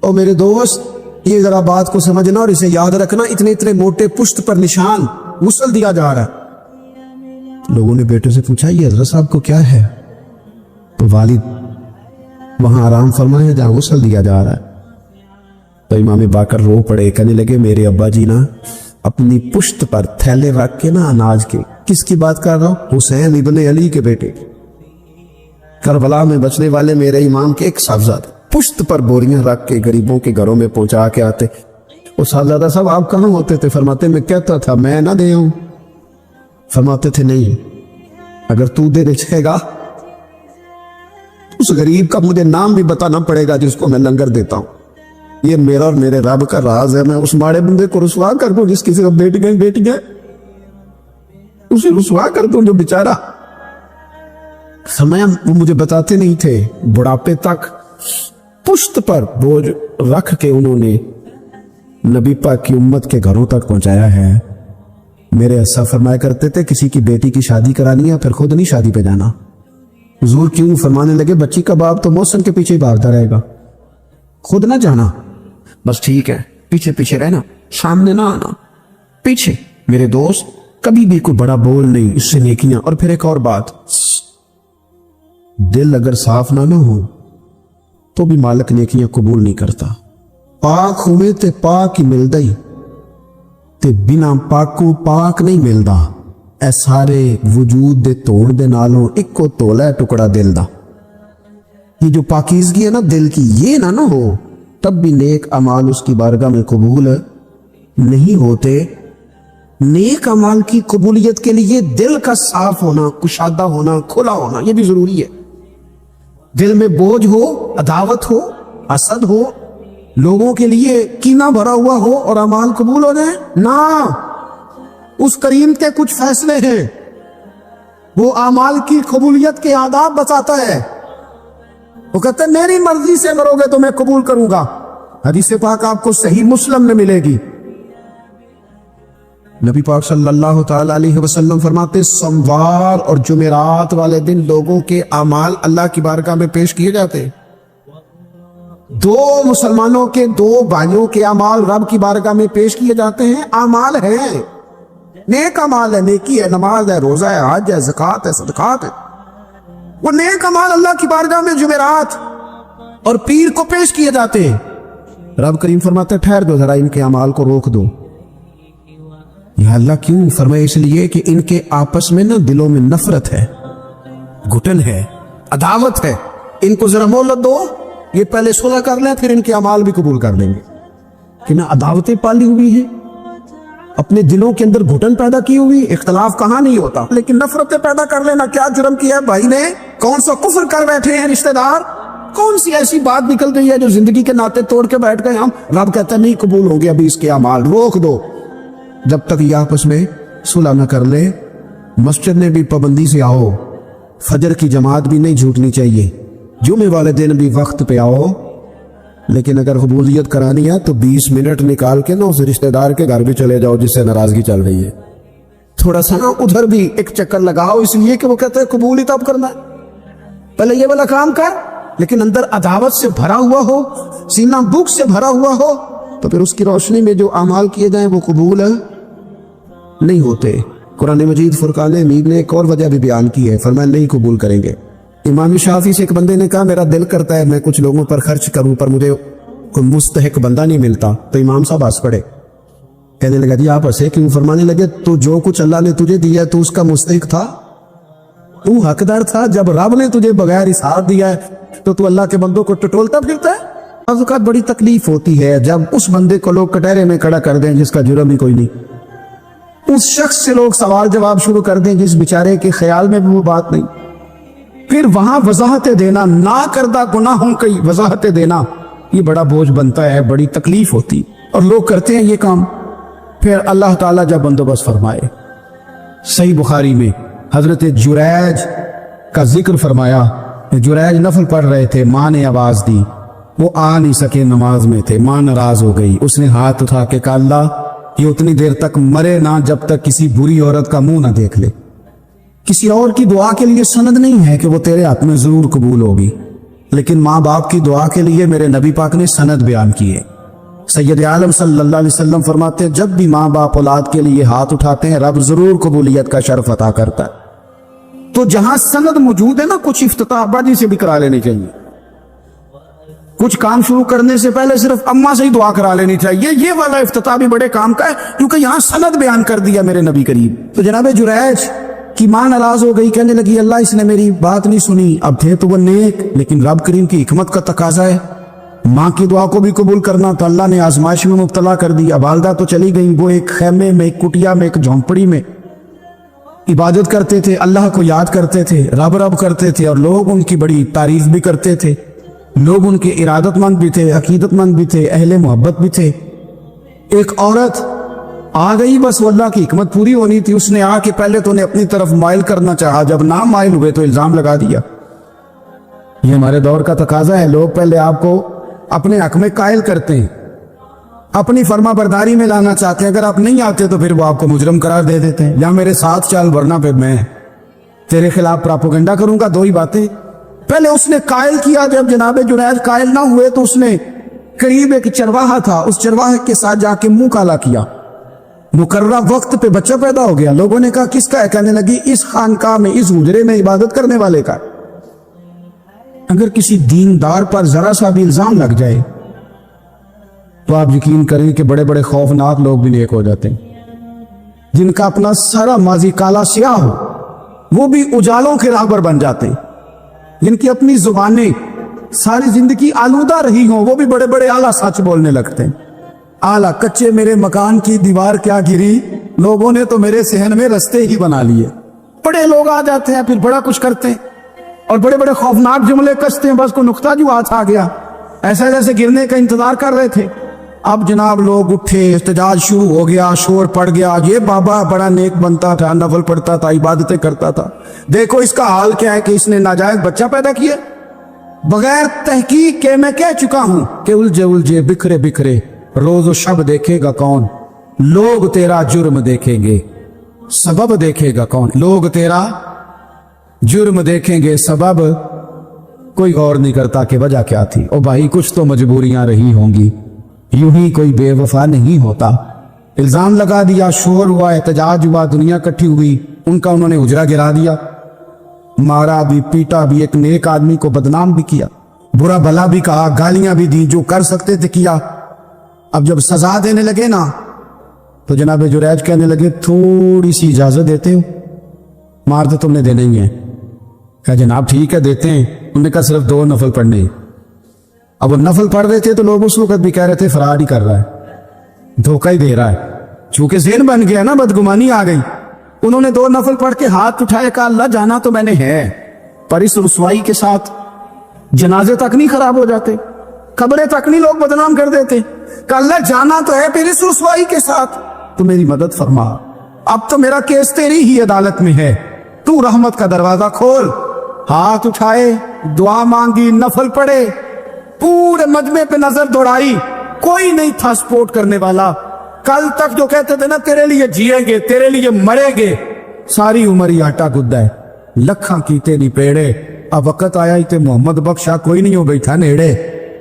اور میرے دوست یہ ذرا بات کو سمجھنا اور اسے یاد رکھنا، اتنے اتنے موٹے پشت پر نشان غسل دیا جا رہا ہے۔ لوگوں نے بیٹے سے پوچھا یہ حضرت صاحب کو کیا ہے؟ تو والد وہاں آرام فرمائے جہاں غسل دیا جا رہا ہے۔ تو امام باقر رو پڑے، کہنے لگے میرے ابا جی نا اپنی پشت پر تھیلے رکھ کے نا اناج کے، کس کی بات کر رہا ہوں؟ حسین ابن علی کے بیٹے، کربلا میں بچنے والے میرے امام کے ایک صاحبزادے پشت پر بوریاں رکھ کے غریبوں کے گھروں میں پہنچا کے آتے۔ وہ صاحبزادہ صاحب آپ کہاں ہوتے تھے؟ فرماتے میں کہتا تھا میں نہ دے ہوں۔ فرماتے تھے نہیں، اگر تو دے چاہے گا اس غریب کا مجھے نام بھی بتانا پڑے گا جس کو میں لنگر دیتا ہوں۔ یہ میرا اور میرے رب کا راز ہے، میں اس ماڑے بندے کو رسوا کر دوں جس کی صرف بیٹی گئے اسے رسوا کر دوں جو بیچارہ سمے وہ مجھے بتاتے نہیں تھے۔ بڑھاپے تک پشت پر بوجھ رکھ کے انہوں نے نبی پاک کی امت کے گھروں تک پہنچایا ہے۔ میرے اسا فرمایا کرتے تھے کسی کی بیٹی کی شادی کرانی ہے پھر خود نہیں شادی پہ جانا۔ حضور کیوں فرمانے لگے بچی کا باپ تو موسم کے پیچھے بھاگتا رہے گا، خود نہ جانا، بس ٹھیک ہے پیچھے پیچھے رہنا، سامنے نہ آنا، پیچھے۔ میرے دوست کبھی بھی کوئی بڑا بول نہیں، اس سے نیکیاں۔ اور پھر ایک اور بات، دل اگر صاف نہ ہو تو بھی مالک نیکیاں قبول نہیں کرتا۔ پاک ہوئے تے پاک ہی ملدا ہی تے بنا پاکوں پاک نہیں ملدا۔ اے سارے وجود دے توڑ دے نالوں ایک کو تولا ہے ٹکڑا دل دا۔ یہ جو پاکیزگی ہے نا دل کی، یہ نہ ہو تب بھی نیک اعمال اس کی بارگاہ میں قبول نہیں ہوتے۔ نیک اعمال کی قبولیت کے لیے دل کا صاف ہونا، کشادہ ہونا، کھلا ہونا یہ بھی ضروری ہے۔ دل میں بوجھ ہو، عداوت ہو، حسد ہو، لوگوں کے لیے کینہ بھرا ہوا ہو اور اعمال قبول ہو جائیں نہ۔ اس کریم کے کچھ فیصلے ہیں، وہ اعمال کی قبولیت کے آداب بتاتا ہے۔ وہ کہتے ہیں میری مرضی سے کرو گے تو میں قبول کروں گا۔ حدیث پاک آپ کو صحیح مسلم میں ملے گی۔ نبی پاک صلی اللہ تعالی علیہ وسلم فرماتے سوموار اور جمعرات والے دن لوگوں کے اعمال اللہ کی بارگاہ میں پیش کیے جاتے ہیں۔ دو مسلمانوں کے دو بھائیوں کے اعمال رب کی بارگاہ میں پیش کیے جاتے ہیں۔ اعمال ہیں، نیک اعمال ہے، نیکی ہے، نماز ہے، روزہ ہے، حج ہے، زکوٰۃ ہے، صدقات ہے۔ وہ نیک اعمال اللہ کی بارگاہ میں جمعرات اور پیر کو پیش کیے جاتے ہیں۔ رب کریم فرماتے ٹھہر دو ذرا، ان کے اعمال کو روک دو۔ یا اللہ کیوں؟ فرمائے اس لیے کہ ان کے آپس میں نا دلوں میں نفرت ہے، گھٹن ہے، عداوت ہے۔ ان کو ذرا مہلت دو، یہ پہلے صلح کر لیں پھر ان کے اعمال بھی قبول کر لیں گے۔ کہ نہ عداوتیں پالی ہوئی ہیں، اپنے دلوں کے اندر گھٹن پیدا کی ہوئی، اختلاف کہاں نہیں ہوتا لیکن نفرتیں پیدا کر لینا۔ کیا جرم کیا ہے بھائی نے؟ کون سا کفر کر بیٹھے ہیں رشتہ دار؟ کون سی ایسی بات نکل گئی ہے جو زندگی کے ناطے توڑ کے بیٹھ گئے ہم؟ رب کہتا ہے نہیں قبول ہوں گے ابھی اس کے اعمال، روک دو جب تک یہ آپس میں صلح نہ کر لے۔ مسجد میں بھی پابندی سے آؤ، فجر کی جماعت بھی نہیں جھوٹنی چاہیے، جمعے والے دن بھی وقت پہ آؤ، لیکن اگر قبولیت کرانی ہے تو 20 منٹ نکال کے نا اس رشتہ دار کے گھر بھی چلے جاؤ جس سے ناراضگی چل رہی ہے، تھوڑا سا نا ادھر بھی ایک چکر لگاؤ، اس لیے کہ وہ کہتے ہیں قبول ہی تب کرنا ہے، پہلے یہ والا کام کر، لیکن اندر عداوت سے بھرا ہوا ہو، سینہ بھوک سے بھرا ہوا ہو تو پھر اس کی روشنی میں جو اعمال کیے جائیں وہ قبول نہیں ہوتے۔ قرآن مجید فرقان حمید نے ایک اور وجہ بھی بیان کی ہے، فرمایا نہیں قبول کریں گے۔ امام شافعی سے ایک بندے نے کہا میرا دل کرتا ہے میں کچھ لوگوں پر خرچ کروں پر مجھے کوئی مستحق بندہ نہیں ملتا، تو امام صاحب ہنس پڑے، کہنے لگا جی آپ ہنسے کیوں؟ فرمانے لگے تو جو کچھ اللہ نے تجھے دیا تو اس کا مستحق تھا، تو حقدار تھا، جب رب نے تجھے بغیر حساب دیا ہے تو اللہ کے بندوں کو ٹٹولتا پھرتا ہے۔ بعض اوقات بڑی تکلیف ہوتی ہے جب اس بندے کو لوگ کٹہرے میں کھڑا کر دیں جس کا جرم ہی کوئی نہیں، اس شخص سے لوگ سوال جواب شروع کر دیں جس بیچارے کے خیال میں بھی وہ بات نہیں، پھر وہاں وضاحتیں دینا، نہ کردہ گناہوں کی وضاحتیں دینا، یہ بڑا بوجھ بنتا ہے، بڑی تکلیف ہوتی، اور لوگ کرتے ہیں یہ کام۔ پھر اللہ تعالیٰ جب بندوبست فرمائے، صحیح بخاری میں حضرت جریج کا ذکر فرمایا، جریج نفل پڑھ رہے تھے، ماں نے آواز دی، وہ آ نہیں سکے، نماز میں تھے، ماں ناراض ہو گئی، اس نے ہاتھ اٹھا کے کہا اللہ یہ اتنی دیر تک مرے نہ جب تک کسی بری عورت کا منہ نہ دیکھ لے۔ کسی اور کی دعا کے لیے سند نہیں ہے کہ وہ تیرے ہاتھ میں ضرور قبول ہوگی، لیکن ماں باپ کی دعا کے لیے میرے نبی پاک نے سند بیان کی ہے۔ سید عالم صلی اللہ علیہ وسلم فرماتے ہیں جب بھی ماں باپ اولاد کے لیے ہاتھ اٹھاتے ہیں رب ضرور قبولیت کا شرف عطا کرتا ہے۔ تو جہاں سند موجود ہے نا، کچھ افتتاح باجی سے بھی کرا لینی چاہیے، کچھ کام شروع کرنے سے پہلے صرف اماں سے ہی دعا کرا لینی چاہیے، یہ والا افتتاح بھی بڑے کام کا ہے، کیونکہ یہاں سند بیان کر دیا میرے نبی کریم۔ تو جناب جریج کی ماں ناراض ہو گئی، کہنے لگی اللہ اس نے میری بات نہیں سنی۔ اب تھے تو وہ نیک، لیکن رب کریم کی حکمت کا تقاضا ہے، ماں کی دعا کو بھی قبول کرنا، تو اللہ نے آزمائش میں مبتلا کر دی۔ اب والدہ تو چلی گئی، وہ ایک خیمے میں، ایک کٹیا میں، ایک جھونپڑی میں عبادت کرتے تھے، اللہ کو یاد کرتے تھے، رب رب کرتے تھے، اور لوگ ان کی بڑی تعریف بھی کرتے تھے، لوگ ان کے ارادت مند بھی تھے، عقیدت مند بھی تھے، اہل محبت بھی تھے۔ ایک عورت آ گئی، بس وہ اللہ کی حکمت پوری ہونی تھی، اس نے آ کے پہلے تو انہیں اپنی طرف مائل کرنا چاہا، جب نہ مائل ہوئے تو الزام لگا دیا۔ یہ ہمارے دور کا تقاضا ہے، لوگ پہلے آپ کو اپنے حق میں قائل کرتے ہیں، اپنی فرما برداری میں لانا چاہتے ہیں، اگر آپ نہیں آتے تو پھر وہ آپ کو مجرم قرار دے دیتے ہیں، یا میرے ساتھ چل ورنہ پھر میں تیرے خلاف پراپوگنڈا کروں گا۔ دو ہی باتیں، پہلے اس نے قائل کیا، جب جناب جنید قائل نہ ہوئے تو اس نے قریب ایک چرواہا تھا، اس چرواہے کے ساتھ جا کے منہ کالا کیا، مقررہ وقت پہ بچہ پیدا ہو گیا۔ لوگوں نے کہا کس کا ہے؟ کہنے لگی اس خانقاہ میں، اس حجرے میں عبادت کرنے والے کا۔ اگر کسی دیندار پر ذرا سا بھی الزام لگ جائے تو آپ یقین کریں کہ بڑے بڑے خوفناک لوگ بھی نیک ہو جاتے ہیں، جن کا اپنا سارا ماضی کالا سیاہ ہو وہ بھی اجالوں کے راہ پر بن جاتے ہیں، جن کی اپنی زبانیں ساری زندگی آلودہ رہی ہوں وہ بھی بڑے بڑے اعلیٰ سچ بولنے لگتے ہیں۔ اعلیٰ کچے میرے مکان کی دیوار کیا گری، لوگوں نے تو میرے صحن میں رستے ہی بنا لیے۔ بڑے لوگ آ جاتے ہیں، پھر بڑا کچھ کرتے ہیں اور بڑے بڑے خوفناک جملے کستے ہیں، بس کو نقطہ جو ہاتھ آ گیا، ایسا جیسے گرنے کا انتظار کر رہے تھے۔ اب جناب لوگ اٹھے، احتجاج شروع ہو گیا، شور پڑ گیا، یہ بابا بڑا نیک بنتا تھا، نفل پڑھتا تھا، عبادتیں کرتا تھا، دیکھو اس کا حال کیا ہے کہ اس نے ناجائز بچہ پیدا کیا۔ بغیر تحقیق کے میں کہہ چکا ہوں کہ الجھے الجھے بکھرے بکھرے روز و شب دیکھے گا کون، لوگ تیرا جرم دیکھیں گے، سبب دیکھے گا کون۔ لوگ تیرا جرم دیکھیں گے، سبب کوئی غور نہیں کرتا کہ وجہ کیا تھی۔ او بھائی کچھ تو مجبوریاں رہی ہوں گی، یوں ہی کوئی بے وفا نہیں ہوتا۔ الزام لگا دیا، شور ہوا، احتجاج ہوا، دنیا کٹھی ہوئی، ان کا انہوں نے حجرہ گرا دیا، مارا بھی، پیٹا بھی، ایک نیک آدمی کو بدنام بھی کیا، برا بھلا بھی کہا، گالیاں بھی دی، جو کر سکتے تھے کیا۔ اب جب سزا دینے لگے نا تو جناب جریج کہنے لگے تھوڑی سی اجازت دیتے ہو، مار تو تم نے دینا ہی ہے۔ کہا جناب ٹھیک ہے دیتے ہیں۔ انہوں نے کہا صرف 2 نفل پڑھنے۔ اب وہ نفل پڑھ رہے تھے تو لوگ اس وقت بھی کہہ رہے تھے فرار ہی کر رہا ہے، دھوکہ ہی دے رہا ہے، چونکہ ذہن بن گیا نا، بدگمانی آ گئی۔ انہوں نے 2 نفل پڑھ کے ہاتھ اٹھائے، کہا اللہ جانا تو میں نے ہے، پر اس رسوائی کے ساتھ جنازے تک نہیں خراب ہو جاتے، قبریں تک نہیں لوگ بدنام کر دیتے۔ کہا اللہ جانا تو ہے، پھر اس رسوائی کے ساتھ تو میری مدد فرما، اب تو میرا کیس تیری ہی عدالت میں ہے، تو رحمت کا دروازہ کھول۔ ہاتھ اٹھائے، دعا مانگی، نفل پڑھے، پورے مجمع پہ نظر دوڑائی، کوئی نہیں تھا سپورٹ کرنے والا۔ کل تک جو کہتے تھے نا تیرے لیے جیئیں گے، تیرے لیے مریں گے، ساری عمر ہی آٹا گدا ہے، لکھاں کیتے نہیں پیڑے۔ اب وقت آیا ہی تے محمد بخشا کوئی نہیں ہو بیٹھا نیڑے،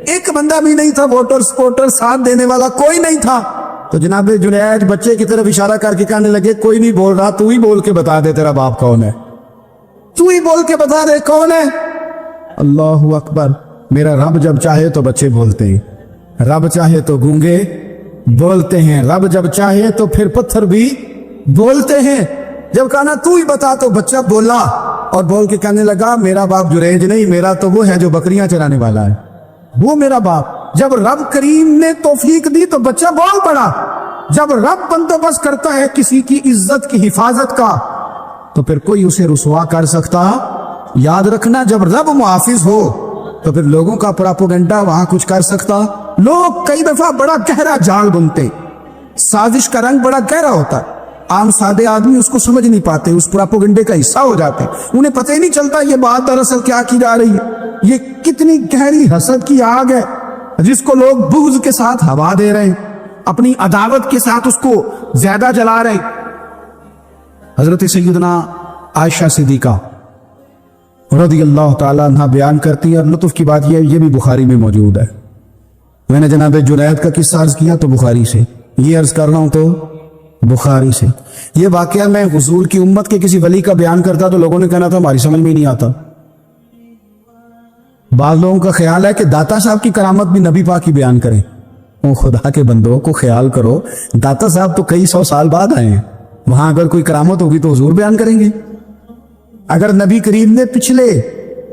ایک بندہ بھی نہیں تھا، ووٹر سپورٹر ساتھ دینے والا کوئی نہیں تھا۔ تو جناب جنید بچے کی طرف اشارہ کر کے کہنے لگے کوئی نہیں بول رہا، تو ہی بول کے بتا دے تیرا باپ کون ہے، تو ہی بول کے بتا دے کون ہے۔ اللہ اکبر، میرا رب جب چاہے تو بچے بولتے ہیں، رب چاہے تو گونگے بولتے ہیں، رب جب چاہے تو پھر پتھر بھی بولتے ہیں۔ جب کہا نا تو ہی بتا تو بچہ بولا، اور بول کے کہنے لگا میرا باپ جریج نہیں، میرا تو وہ ہے جو بکریاں چرانے والا ہے، وہ میرا باپ۔ جب رب کریم نے توفیق دی تو بچہ بول پڑا۔ جب رب بندوبست کرتا ہے کسی کی عزت کی حفاظت کا تو پھر کوئی اسے رسوا کر سکتا؟ یاد رکھنا جب رب محافظ ہو تو پھر لوگوں کا پراپوگنڈا وہاں کچھ کر سکتا؟ لوگ کئی دفعہ بڑا گہرا جال بنتے، سازش کا رنگ بڑا گہرا ہوتا ہے، عام سادے آدمی اس کو سمجھ نہیں پاتے، اس پراپوگنڈے کا حصہ ہو جاتے، انہیں پتہ ہی نہیں چلتا یہ بات دراصل کیا کی جا رہی ہے۔ یہ کتنی گہری حسد کی آگ ہے جس کو لوگ بغض کے ساتھ ہوا دے رہے ہیں، اپنی عداوت کے ساتھ اس کو زیادہ جلا رہے ہیں۔ حضرت سیدنا عائشہ صدیقہ رضی اللہ تعالیٰ عنہ بیان کرتی ہے، اور لطف کی بات یہ بھی بخاری میں موجود ہے۔ میں نے جناب جنید کا قصہ عرض کیا تو بخاری سے، یہ عرض کر رہا ہوں تو بخاری سے۔ یہ واقعہ میں حضور کی امت کے کسی ولی کا بیان کرتا تو لوگوں نے کہنا تھا ہماری سمجھ میں نہیں آتا۔ بعض لوگوں کا خیال ہے کہ داتا صاحب کی کرامت بھی نبی پاک کی بیان کریں۔ او خدا کے بندوں کو خیال کرو، داتا صاحب تو کئی سو سال بعد آئے ہیں، وہاں اگر کوئی کرامت ہوگی تو حضور بیان کریں گے۔ اگر نبی کریم نے پچھلے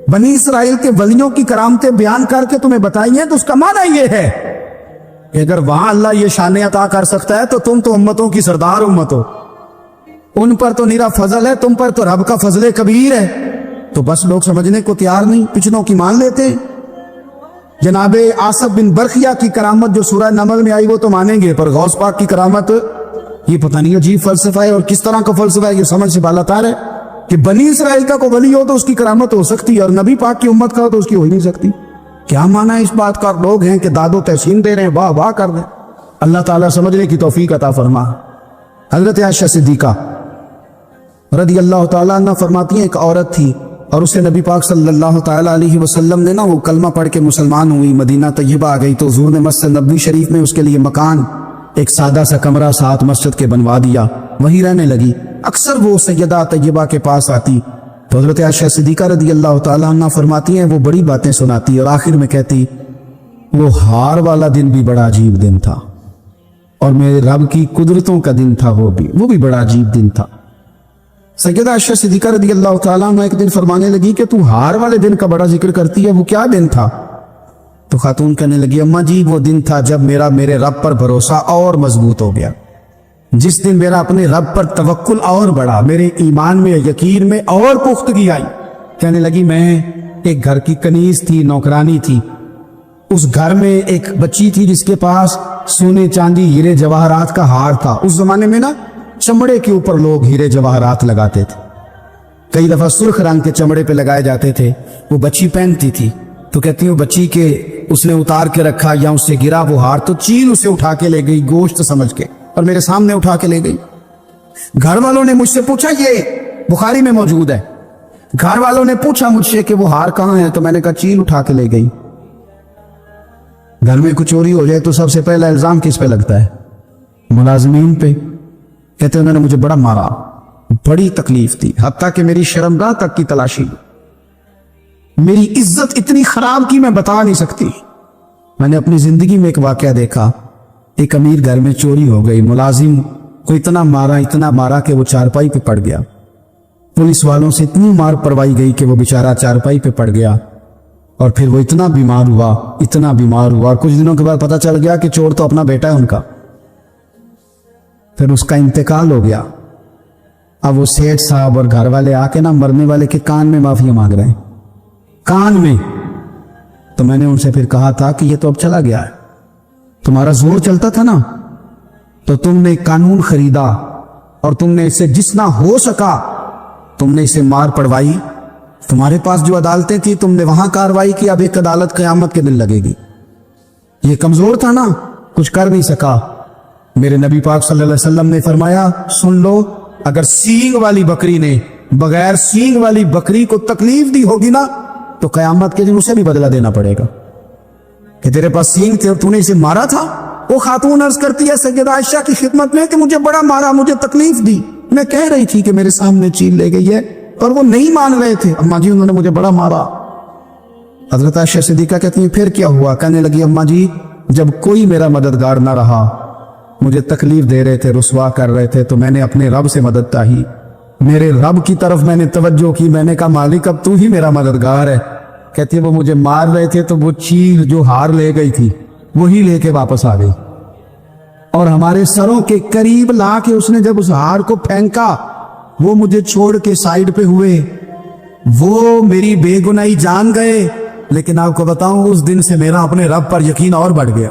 بنی اسرائیل کے ولیوں کی کرامتیں بیان کر کے تمہیں بتائی ہیں تو اس کا معنی یہ ہے کہ اگر وہاں اللہ یہ شان عطا کر سکتا ہے تو تم تو امتوں کی سردار امت ہو، ان پر تو نیرا فضل ہے، تم پر تو رب کا فضل کبیر ہے۔ تو بس لوگ سمجھنے کو تیار نہیں، پچھلوں کی مان لیتے ہیں۔ جناب آصف بن برخیہ کی کرامت جو سورہ نمل میں آئی وہ تو مانیں گے، پر غوث پاک کی کرامت یہ پتہ نہیں عجیب فلسفہ ہے، اور کس طرح کا فلسفہ ہے یہ سمجھ سے بالاتر ہے کہ بنی اسرائیل کا کوئی ولی ہو تو اس کی کرامت ہو سکتی ہے، اور نبی پاک کی امت کا ہو تو اس کی ہو ہی نہیں سکتی۔ کیا معنی ہے اس بات کا؟ لوگ ہیں کہ داد و تحسین دے رہے ہیں، واہ واہ کر رہے ہیں۔ اللہ تعالیٰ سمجھنے کی توفیق عطا فرما۔ حضرت عائشہ صدیقہ رضی اللہ تعالیٰ عنہ فرماتی ہیں ایک عورت تھی اور اسے نبی پاک صلی اللہ تعالیٰ علیہ وسلم نے وہ کلمہ پڑھ کے مسلمان ہوئی، مدینہ طیبہ آ گئی تو حضور نے مسجد نبوی شریف میں اس کے لیے مکان، ایک سادہ سا کمرہ ساتھ مسجد کے بنوا دیا، وہیں رہنے لگی۔ اکثر وہ سیدہ طیبہ کے پاس آتی تو حضرت عائشہ صدیقہ رضی اللہ تعالیٰ عنہ فرماتی ہیں وہ بڑی باتیں سناتی اور آخر میں کہتی وہ ہار والا دن بھی بڑا عجیب دن تھا، اور میرے رب کی قدرتوں کا دن تھا، وہ بھی بڑا عجیب دن تھا۔ سیدہ عائشہ صدیقہ رضی اللہ تعالیٰ عنہ ایک دن فرمانے لگی کہ تو ہار والے دن کا بڑا ذکر کرتی ہے، وہ کیا دن تھا؟ تو خاتون کہنے لگی اماں جی وہ دن تھا جب میرے رب پر بھروسہ اور مضبوط ہو گیا، جس دن میرا اپنے رب پر توکل اور بڑھا، میرے ایمان میں یقین میں اور پختگی آئی۔ کہنے لگی میں ایک گھر کی کنیز تھی، نوکرانی تھی، اس گھر میں ایک بچی تھی جس کے پاس سونے چاندی ہیرے جواہرات کا ہار تھا۔ اس زمانے میں نا چمڑے کے اوپر لوگ ہیرے جواہرات لگاتے تھے، کئی دفعہ سرخ رنگ کے چمڑے پہ لگائے جاتے تھے، وہ بچی پہنتی تھی تو کہتی ہوں بچی کے اس نے اتار کے رکھا یا اس سے گرا وہ ہار تو چیل اسے اٹھا کے لے گئی گوشت سمجھ کے، اور میرے سامنے اٹھا کے لے گئی۔ گھر والوں نے مجھ سے پوچھا، یہ بخاری میں موجود ہے، گھر والوں نے پوچھا مجھ سے کہ وہ ہار کہاں ہے، تو میں نے کہا چیل اٹھا کے لے گئی۔ گھر میں کچھ چوری ہو جائے تو سب سے پہلا الزام کس پہ لگتا ہے؟ ملازمین پہ۔ کہتے انہوں نے مجھے بڑا مارا، بڑی تکلیف تھی، حتیٰ کہ میری شرمگاہ تک کی تلاشی، میری عزت اتنی خراب کی میں بتا نہیں سکتی۔ میں نے اپنی زندگی میں ایک واقعہ دیکھا، ایک امیر گھر میں چوری ہو گئی، ملازم کو اتنا مارا کہ وہ چارپائی پہ پڑ گیا، پولیس والوں سے اتنی مار پروائی گئی کہ وہ بیچارہ چارپائی پہ پڑ گیا، اور پھر وہ اتنا بیمار ہوا اور کچھ دنوں کے بعد پتہ چل گیا کہ چور تو اپنا بیٹا ہے ان کا، پھر اس کا انتقال ہو گیا۔ اب وہ سیٹھ صاحب اور گھر والے آ کے مرنے والے کے کان میں معافی مانگ رہے ہیں، کان میں۔ تو میں نے ان سے پھر کہا تھا کہ یہ تو اب چلا گیا ہے، تمہارا زور چلتا تھا نا، تو تم نے قانون خریدا اور تم نے اسے جتنا ہو سکا تم نے اسے مار پڑوائی، تمہارے پاس جو عدالتیں تھی تم نے وہاں کاروائی کی، اب ایک عدالت قیامت کے دن لگے گی۔ یہ کمزور تھا نا، کچھ کر نہیں سکا۔ میرے نبی پاک صلی اللہ علیہ وسلم نے فرمایا سن لو، اگر سینگ والی بکری نے بغیر سینگ والی بکری کو تکلیف دی ہوگی نا تو قیامت کے دن اسے بھی بدلہ دینا پڑے گا، کہ تیرے پاس سینگ تھے اور تو نے اسے مارا تھا۔ وہ خاتون عرض کرتی ہے سیدہ عائشہ کی خدمت میں کہ مجھے بڑا مارا، مجھے تکلیف دی، میں کہہ رہی تھی کہ میرے سامنے چیل لے گئی ہے اور وہ نہیں مان رہے تھے، اماں جی انہوں نے مجھے بڑا مارا۔ حضرت عائشہ صدیقہ کہتی ہیں پھر کیا ہوا؟ کہنے لگی اماں جی جب کوئی میرا مددگار نہ رہا، مجھے تکلیف دے رہے تھے، رسوا کر رہے تھے، تو میں نے اپنے رب سے مدد چاہی، میرے رب کی طرف میں نے توجہ کی، میں نے کہا مالک اب تو ہی میرا مددگار ہے۔ کہتی ہے وہ مجھے مار رہے تھے تو وہ چیل جو ہار لے گئی تھی وہی لے کے واپس آ گئی، اور ہمارے سروں کے قریب لا کے اس نے جب اس ہار کو پھینکا وہ مجھے چھوڑ کے سائیڈ پہ ہوئے، وہ میری بے گناہی جان گئے۔ لیکن آپ کو بتاؤں اس دن سے میرا اپنے رب پر یقین اور بڑھ گیا،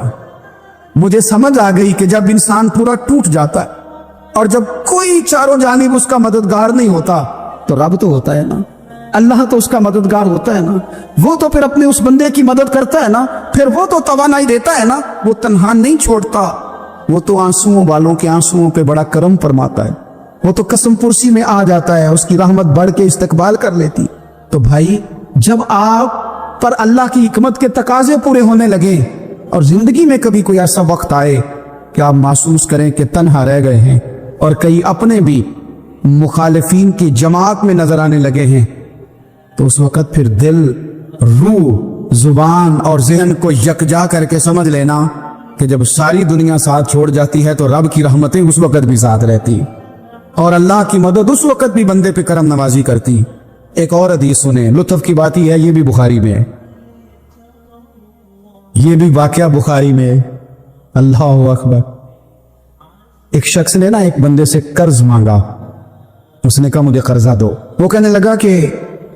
مجھے سمجھ آ گئی کہ جب انسان پورا ٹوٹ جاتا ہے اور جب کوئی چاروں جانب اس کا مددگار نہیں ہوتا تو رب تو ہوتا ہے نا، اللہ تو اس کا مددگار ہوتا ہے نا، وہ تو پھر اپنے اس بندے کی مدد کرتا ہے نا، پھر وہ تو توانائی دیتا ہے نا، وہ تنہا نہیں چھوڑتا، وہ تو آنسوؤں والوں کے آنسوؤں پہ بڑا کرم فرماتا ہے، وہ تو قسم پرسی میں آ جاتا ہے، اس کی رحمت بڑھ کے استقبال کر لیتی۔ تو بھائی جب آپ پر اللہ کی حکمت کے تقاضے پورے ہونے لگے اور زندگی میں کبھی کوئی ایسا وقت آئے کہ آپ محسوس کریں کہ تنہا رہ گئے ہیں اور کئی اپنے بھی مخالفین کی جماعت میں نظر آنے لگے ہیں، تو اس وقت پھر دل، روح، زبان اور ذہن کو یکجا کر کے سمجھ لینا کہ جب ساری دنیا ساتھ چھوڑ جاتی ہے تو رب کی رحمتیں اس وقت بھی ساتھ رہتی اور اللہ کی مدد اس وقت بھی بندے پہ کرم نوازی کرتی۔ ایک اور حدیث سنیں، لطف کی بات یہ ہے، یہ بھی بخاری میں ہے، یہ بھی واقعہ بخاری میں ہے۔ اللہ اکبر۔ ایک شخص نے نا ایک بندے سے قرض مانگا، اس نے کہا مجھے قرضہ دو۔ وہ کہنے لگا کہ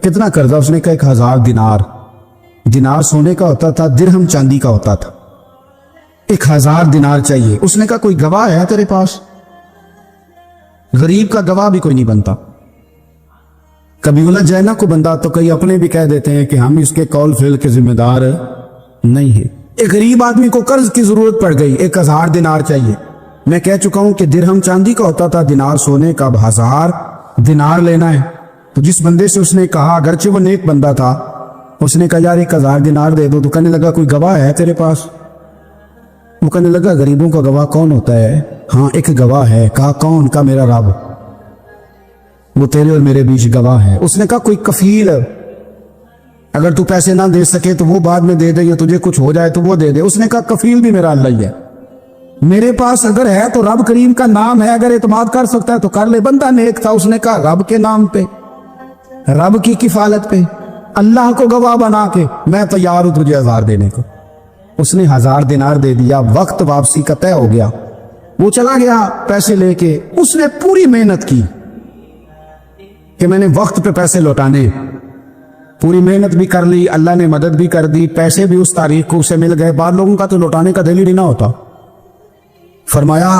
کتنا قرضہ؟ اس نے کہا 1000 دینار۔ دینار سونے کا ہوتا تھا، درہم چاندی کا ہوتا تھا۔ 1000 دینار چاہیے۔ اس نے کہا کوئی گواہ ہے تیرے پاس؟ غریب کا گواہ بھی کوئی نہیں بنتا، کبھی الجھ جائے نا کو بندہ تو کئی اپنے بھی کہہ دیتے ہیں کہ ہم اس کے قول فعل کے ذمہ دار نہیں ہیں۔ ایک غریب آدمی کو قرض کی ضرورت پڑ گئی، 1000 دینار چاہیے۔ میں کہہ چکا ہوں کہ درہم چاندی کا ہوتا تھا، دینار سونے کا، اب 1000 دینار لینا ہے۔ تو جس بندے سے اس نے کہا، اگرچہ وہ نیک بندہ تھا، اس نے کہا یار 1000 دینار دے دو، تو کہنے لگا کوئی گواہ ہے تیرے پاس؟ وہ کہنے لگا غریبوں کا گواہ کون ہوتا ہے؟ ہاں ایک گواہ ہے۔ کہا کون؟ کا میرا رب، وہ تیرے اور میرے بیچ گواہ ہے۔ اس نے کہا کوئی کفیل، اگر تو پیسے نہ دے سکے تو وہ بعد میں دے دے، یا تجھے کچھ ہو جائے تو وہ دے دے۔ اس نے کہا کفیل بھی میرا اللہ ہی ہے، میرے پاس اگر ہے تو رب کریم کا نام ہے، اگر اعتماد کر سکتا ہے تو کر لے۔ بندہ نیک تھا، اس نے کہا رب کے نام پہ، رب کی کفالت پہ، اللہ کو گواہ بنا کے میں تیار ہوں تجھے 1000 دینے کو۔ اس نے 1000 دینار دے دیا، وقت واپسی کا طے ہو گیا، وہ چلا گیا پیسے لے کے۔ اس نے پوری محنت کی کہ میں نے وقت پہ پیسے لوٹانے، پوری محنت بھی کر لی، اللہ نے مدد بھی کر دی، پیسے بھی اس تاریخ کو اسے مل گئے۔ بعض لوگوں کا تو لوٹانے کا دل ہی نہ ہوتا۔ فرمایا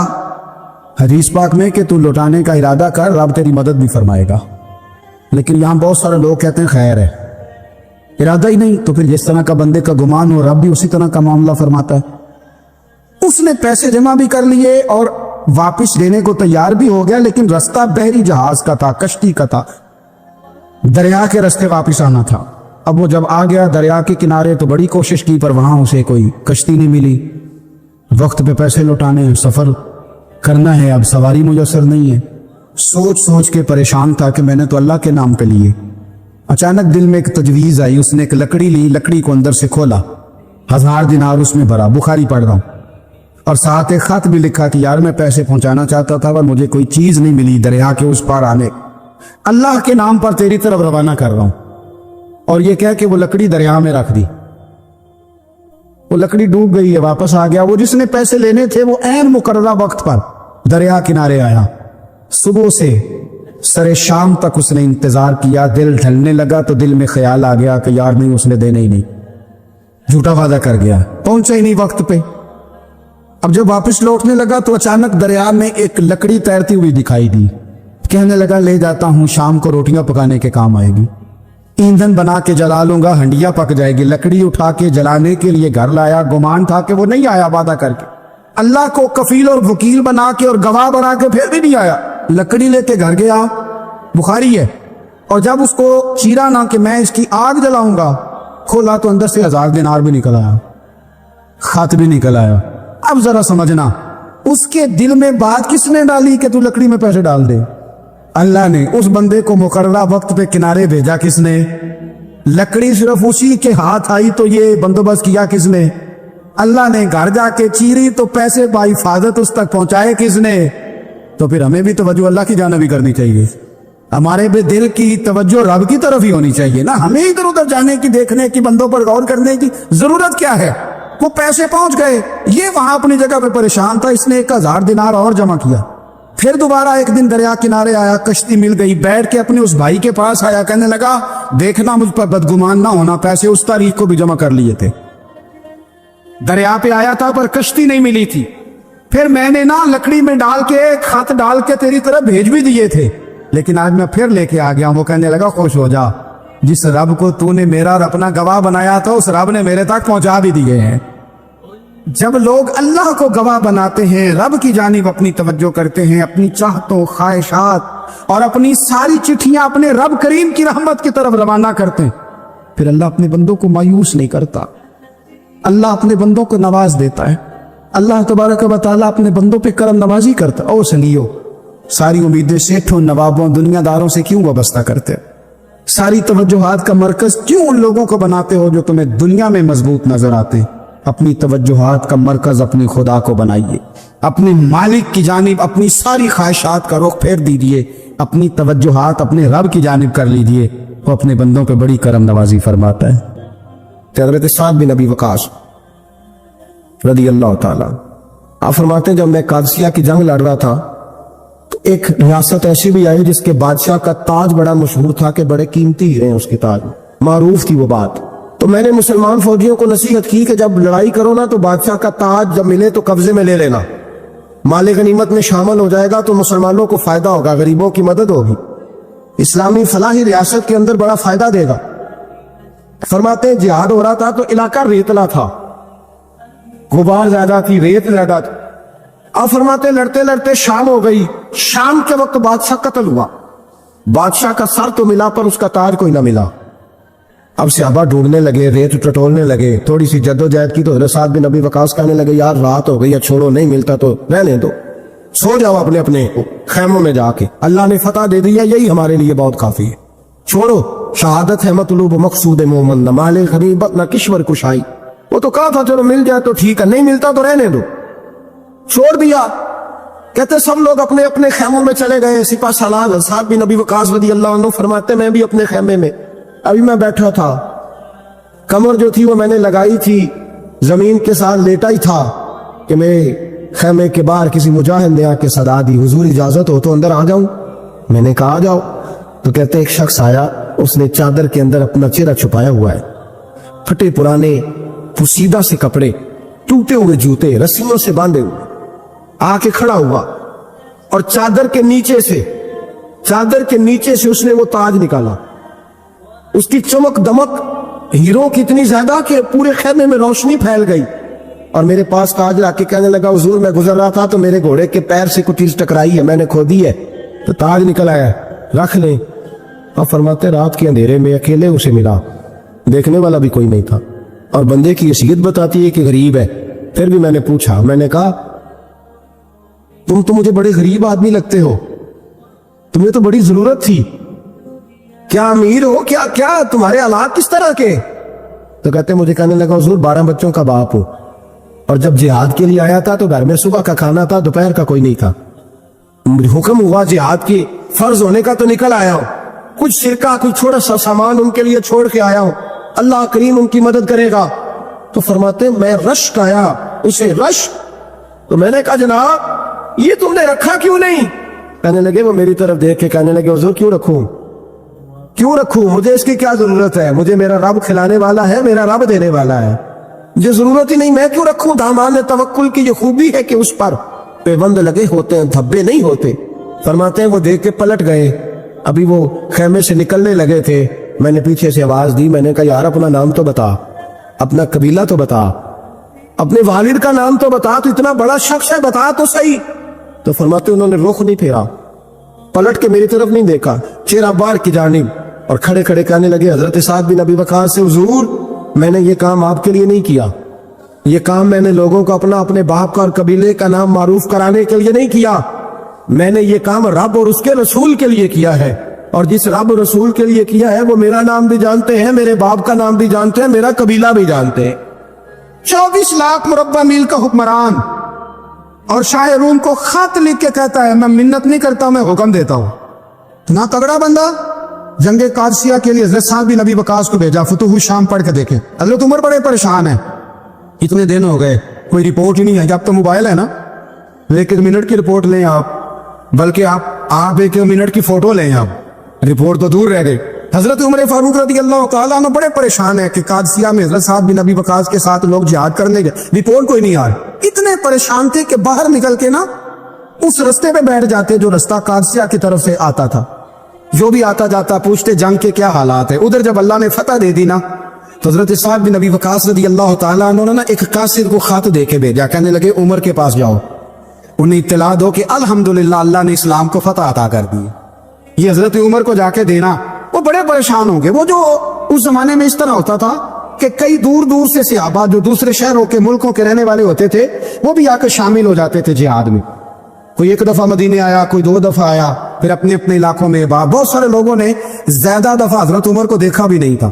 حدیث پاک میں کہ تو لوٹانے کا ارادہ کر، رب تیری مدد بھی فرمائے گا۔ لیکن یہاں بہت سارے لوگ کہتے ہیں خیر ہے، ارادہ ہی نہیں، تو پھر جس طرح کا بندے کا گمان ہو رب بھی اسی طرح کا معاملہ فرماتا ہے۔ اس نے پیسے جمع بھی کر لیے اور واپس دینے کو تیار بھی ہو گیا، لیکن رستہ بحری جہاز کا تھا، کشتی کا تھا، دریا کے رستے واپس آنا تھا۔ اب وہ جب آ گیا دریا کے کنارے تو بڑی کوشش کی، پر وہاں اسے کوئی کشتی نہیں ملی۔ وقت پہ پیسے لوٹانے ہیں، سفر کرنا ہے، اب سواری میسر نہیں ہے۔ سوچ سوچ کے پریشان تھا کہ میں نے تو اللہ کے نام پہ لیے۔ اچانک دل میں ایک تجویز آئی، اس نے ایک لکڑی لی، لکڑی کو اندر سے کھولا، 1000 دینار اس میں بھرا، بخاری پڑھ رہا ہوں، اور ساتھ ایک خط بھی لکھا کہ یار میں پیسے پہنچانا چاہتا تھا پر مجھے کوئی چیز نہیں ملی دریا کے اس پار آنے، اللہ کے نام پر تیری طرف روانہ کر رہا ہوں۔ اور یہ کہہ کہ وہ لکڑی دریا میں رکھ دی، وہ لکڑی ڈوب گئی ہے، واپس آ گیا۔ وہ جس نے پیسے لینے تھے وہ عین مقررہ وقت پر دریا کنارے آیا۔ صبح سے سر شام تک اس نے انتظار کیا، دل ڈھلنے لگا تو دل میں خیال آ گیا کہ یار نہیں، اس نے دینے ہی نہیں، جھوٹا وعدہ کر گیا، پہنچا ہی نہیں وقت پہ۔ اب جب واپس لوٹنے لگا تو اچانک دریا میں ایک لکڑی تیرتی ہوئی دکھائی دی۔ کہنے لگا لے جاتا ہوں، شام کو روٹیاں پکانے کے کام آئے گی، ایندھن بنا کے جلا لوں گا، ہنڈیا پک جائے گی۔ لکڑی اٹھا کے جلانے کے لیے گھر لایا، گمان تھا کہ وہ نہیں آیا وعدہ کر کے، اللہ کو کفیل اور وکیل بنا کے اور گواہ بنا کے پھر بھی نہیں آیا۔ لکڑی لے کے گھر گیا، بخاری ہے، اور جب اس کو چیرا نہ کہ میں اس کی آگ جلاؤں گا، کھولا تو اندر سے 1000 دینار بھی نکل آیا، خط بھی نکل آیا۔ اب ذرا سمجھنا، اس کے دل میں بات کس نے ڈالی کہ تو لکڑی میں پیسے ڈال دے؟ اللہ نے۔ اس بندے کو مقررہ وقت پہ کنارے بھیجا کس نے؟ لکڑی صرف اسی کے ہاتھ آئی تو یہ بندوبست کیا کس نے؟ اللہ نے۔ گھر جا کے چیری تو پیسے بحفاظت اس تک پہنچائے کس نے؟ تو پھر ہمیں بھی توجہ اللہ کی جانب ہی کرنی چاہیے، ہمارے بھی دل کی توجہ رب کی طرف ہی ہونی چاہیے نا، ہمیں ادھر ادھر جانے کی، دیکھنے کی، بندوں پر غور کرنے کی ضرورت کیا ہے؟ وہ پیسے پہنچ گئے، یہ وہاں اپنی جگہ پہ پریشان تھا، اس نے 1000 دینار اور جمع کیا۔ پھر دوبارہ ایک دن دریا کنارے آیا، کشتی مل گئی، بیٹھ کے اپنے اس بھائی کے پاس آیا، کہنے لگا دیکھنا مجھ پر بدگمان نہ ہونا، پیسے اس تاریخ کو بھی جمع کر لیے تھے، دریا پہ آیا تھا پر کشتی نہیں ملی تھی، پھر میں نے نا لکڑی میں ڈال کے خط ڈال کے تیری طرف بھیج بھی دیے تھے، لیکن آج میں پھر لے کے آ گیا ہوں۔ وہ کہنے لگا خوش ہو جا، جس رب کو تو نے میرا اور اپنا گواہ بنایا تھا اس رب نے میرے تک پہنچا بھی دیے ہیں۔ جب لوگ اللہ کو گواہ بناتے ہیں، رب کی جانب اپنی توجہ کرتے ہیں، اپنی چاہتوں، خواہشات اور اپنی ساری چٹھیاں اپنے رب کریم کی رحمت کی طرف روانہ کرتے ہیں، پھر اللہ اپنے بندوں کو مایوس نہیں کرتا، اللہ اپنے بندوں کو نواز دیتا ہے۔ اللہ تبارک و تعالیٰ اپنے بندوں پہ کرم نوازی کرتا ہے۔ او سنگیو، ساری امیدیں سیٹھوں، نوابوں، دنیا داروں سے کیوں وابستہ کرتے ہو؟ ساری توجہات کا مرکز کیوں ان لوگوں کو بناتے ہو جو تمہیں دنیا میں مضبوط نظر آتے ہیں؟ اپنی توجہات کا مرکز اپنی خدا کو بنائیے، اپنے مالک کی جانب اپنی ساری خواہشات کا رخ پھیر دیجیے، اپنی توجہات اپنے رب کی جانب کر لیجیے، وہ اپنے بندوں پہ بڑی کرم نوازی فرماتا ہے۔ حضرت سعد بن ابی وقاص رضی اللہ تعالیٰ آپ فرماتے ہیں جب میں قادسیہ کی جنگ لڑ رہا تھا تو ایک ریاست ایسی بھی آئی جس کے بادشاہ کا تاج بڑا مشہور تھا کہ بڑے قیمتی ہیرے ہیں اس کے تاج، معروف تھی وہ بات۔ تو میں نے مسلمان فوجیوں کو نصیحت کی کہ جب لڑائی کرو نا تو بادشاہ کا تاج جب ملے تو قبضے میں لے لینا، مال غنیمت میں شامل ہو جائے گا تو مسلمانوں کو فائدہ ہوگا، غریبوں کی مدد ہوگی، اسلامی فلاحی ریاست کے اندر بڑا فائدہ دے گا۔ فرماتے ہیں جہاد ہو رہا تھا تو علاقہ ریتلا تھا، غبار زیادہ تھی، ریت زیادہ تھی۔ اب فرماتے لڑتے لڑتے شام ہو گئی، شام کے وقت بادشاہ قتل ہوا، بادشاہ کا سر تو ملا پر اس کا تاج کوئی نہ ملا۔ اب صحابہ ڈھونڈنے لگے، ریت ٹٹولنے لگے، تھوڑی سی جدوجہد کی تو حضرت سعد بن ابی وقاص کہنے لگے یار رات ہو گئی ہے، چھوڑو نہیں ملتا تو رہنے دو، سو جاؤ اپنے اپنے خیموں میں جا کے، اللہ نے فتح دے دیا، یہی ہمارے لیے بہت کافی ہے، چھوڑو، شہادت ہے مطلوب مقصود مومن، نہ مال غنیمت نہ کشور کشائی۔ وہ تو کہا تھا چلو مل جائے تو ٹھیک ہے، نہیں ملتا تو رہنے دو، چھوڑ دیا۔ کہتے سب لوگ اپنے اپنے خیموں میں چلے گئے، سپہ سالار سعد بن ابی وقاص رضی اللہ عنہ فرماتے میں بھی اپنے خیمے میں، ابھی میں بیٹھا تھا، کمر جو تھی وہ میں نے لگائی تھی، زمین کے ساتھ لیٹا ہی تھا کہ میرے خیمے کے باہر کسی مجاہد نے آ کے صدا دی حضور اجازت ہو تو اندر آ جاؤں؟ میں نے کہا آ جاؤ۔ تو کہتے ایک شخص آیا، اس نے چادر کے اندر اپنا چہرہ چھپایا ہوا ہے، پھٹے پرانے پوسیدہ سے کپڑے، ٹوٹے ہوئے جوتے، رسیوں سے باندھے ہوئے، آ کے کھڑا ہوا اور چادر کے نیچے سے اس نے وہ تاج نکالا، اس کی چمک دمک ہیروں کی اتنی زیادہ کہ پورے خیمے میں روشنی پھیل گئی، اور میرے پاس تاج لا کے کہنے لگا حضور میں گزر رہا تھا تو میرے گھوڑے کے پیر سے کوئی چیز ٹکرائی ہے، میں نے کھودی ہے تو تاج نکل آیا ہے، رکھ لیں۔ اور فرماتے رات کے اندھیرے میں اکیلے اسے ملا، دیکھنے والا بھی کوئی نہیں تھا، اور بندے کی حیثیت بتاتی ہے کہ غریب ہے۔ پھر بھی میں نے پوچھا، میں نے کہا تم تو مجھے بڑے غریب آدمی لگتے ہو، تمہیں تو بڑی ضرورت تھی، کیا امیر ہو؟ کیا تمہارے حالات کس طرح کے؟ تو کہتے مجھے کہنے لگا حضور 12 بچوں کا باپ ہو، اور جب جہاد کے لیے آیا تھا تو گھر میں صبح کا کھانا تھا، دوپہر کا کوئی نہیں تھا، حکم ہوا جہاد کی فرض ہونے کا تو نکل آیا ہوں، کچھ سرکہ کچھ تھوڑا سا سامان ان کے لیے چھوڑ کے آیا ہوں، اللہ کریم ان کی مدد کرے گا۔ تو فرماتے میں رشک آیا، اسے رشک، تو میں نے کہا جناب یہ تم نے رکھا کیوں نہیں؟ کہنے لگے وہ میری طرف دیکھ کے کہنے لگے حضور کیوں رکھوں، مجھے اس کی کیا ضرورت ہے، مجھے میرا رب کھلانے والا ہے، میرا رب دینے والا ہے، مجھے ضرورت ہی نہیں، میں کیوں رکھوں؟ دامان توکل کی یہ خوبی ہے کہ اس پر پیبند لگے ہوتے ہیں، دھبے نہیں ہوتے۔ فرماتے ہیں وہ دیکھ کے پلٹ گئے، ابھی وہ خیمے سے نکلنے لگے تھے، میں نے پیچھے سے آواز دی، میں نے کہا یار اپنا نام تو بتا، اپنا قبیلہ تو بتا، اپنے والد کا نام تو بتا، تو اتنا بڑا شخص ہے بتا تو صحیح۔ تو فرماتے انہوں نے رخ نہیں پھیرا، پلٹ کے میری طرف نہیں دیکھا، چہرہ باہر کی جانب، اور کھڑے کھڑے کہنے لگے حضرت سعد بن ابی وقاص سے حضور میں نے یہ کام آپ کے لیے نہیں کیا، یہ کام میں نے لوگوں کو اپنے باپ کا اور قبیلے کا نام معروف کرانے کے لیے نہیں کیا، میں نے یہ کام رب اور اس کے رسول کے لیے کیا ہے، اور جس رب رسول کے لیے کیا ہے وہ میرا نام بھی جانتے ہیں، میرے باپ کا نام بھی جانتے ہیں، میرا قبیلہ بھی جانتے ہیں۔ 24 لاکھ مربع میل کا حکمران، اور شاہ روم کو خط لکھ کے کہتا ہے میں منت نہیں کرتا، میں حکم دیتا ہوں۔ اتنا تگڑا بندہ جنگ قادسیہ کے لیے حضرت سعد بن ابی وقاص کو بھیجا، فتوح الشام پڑھ کے دیکھیں۔ حضرت عمر بڑے پریشان ہیں، اتنے دن ہو گئے کوئی رپورٹ ہی نہیں ہے، جب تو موبائل ہے نا، ایک منٹ کی رپورٹ لیں آپ، بلکہ آپ ایک منٹ کی فوٹو لیں، آپ رپورٹ تو دور رہ گئے۔ حضرت عمر فاروق رضی اللہ تعالیٰ عنہ بڑے پریشان ہیں کہ قادسیہ میں حضرت سعد بن ابی وقاص کے ساتھ لوگ جہاد کرنے گئے، رپورٹ کوئی نہیں آ رہی، اتنے پریشان تھے کہ باہر نکل کے نا اس رستے پہ بیٹھ جاتے جو رستہ قادسیہ کی طرف سے آتا تھا، جو بھی آتا جاتا پوچھتے جنگ کے کیا حالات ہیں۔ ادھر جب اللہ نے فتح دے دی نا تو حضرت سعد بن ابی وقاص رضی اللہ تعالیٰ عنہ نے نا ایک قاصد کو خط دے کے بھیجا، کہنے لگے عمر کے پاس جاؤ، انہیں اطلاع دو کہ الحمدللہ اللہ نے اسلام کو فتح عطا کر دی۔ یہ حضرت عمر کو جا کے دینا، وہ بڑے پریشان ہوں گے۔ وہ جو اس زمانے میں اس طرح ہوتا تھا کہ کئی دور دور سے صحابہ جو دوسرے شہروں کے ملکوں کے رہنے والے ہوتے تھے وہ بھی آ کے شامل ہو جاتے تھے جہاد میں۔ کوئی ایک دفعہ مدینے آیا، کوئی 2 دفعہ آیا، پھر اپنے اپنے علاقوں میں بہت سارے لوگوں نے زیادہ دفعہ حضرت عمر کو دیکھا بھی نہیں تھا۔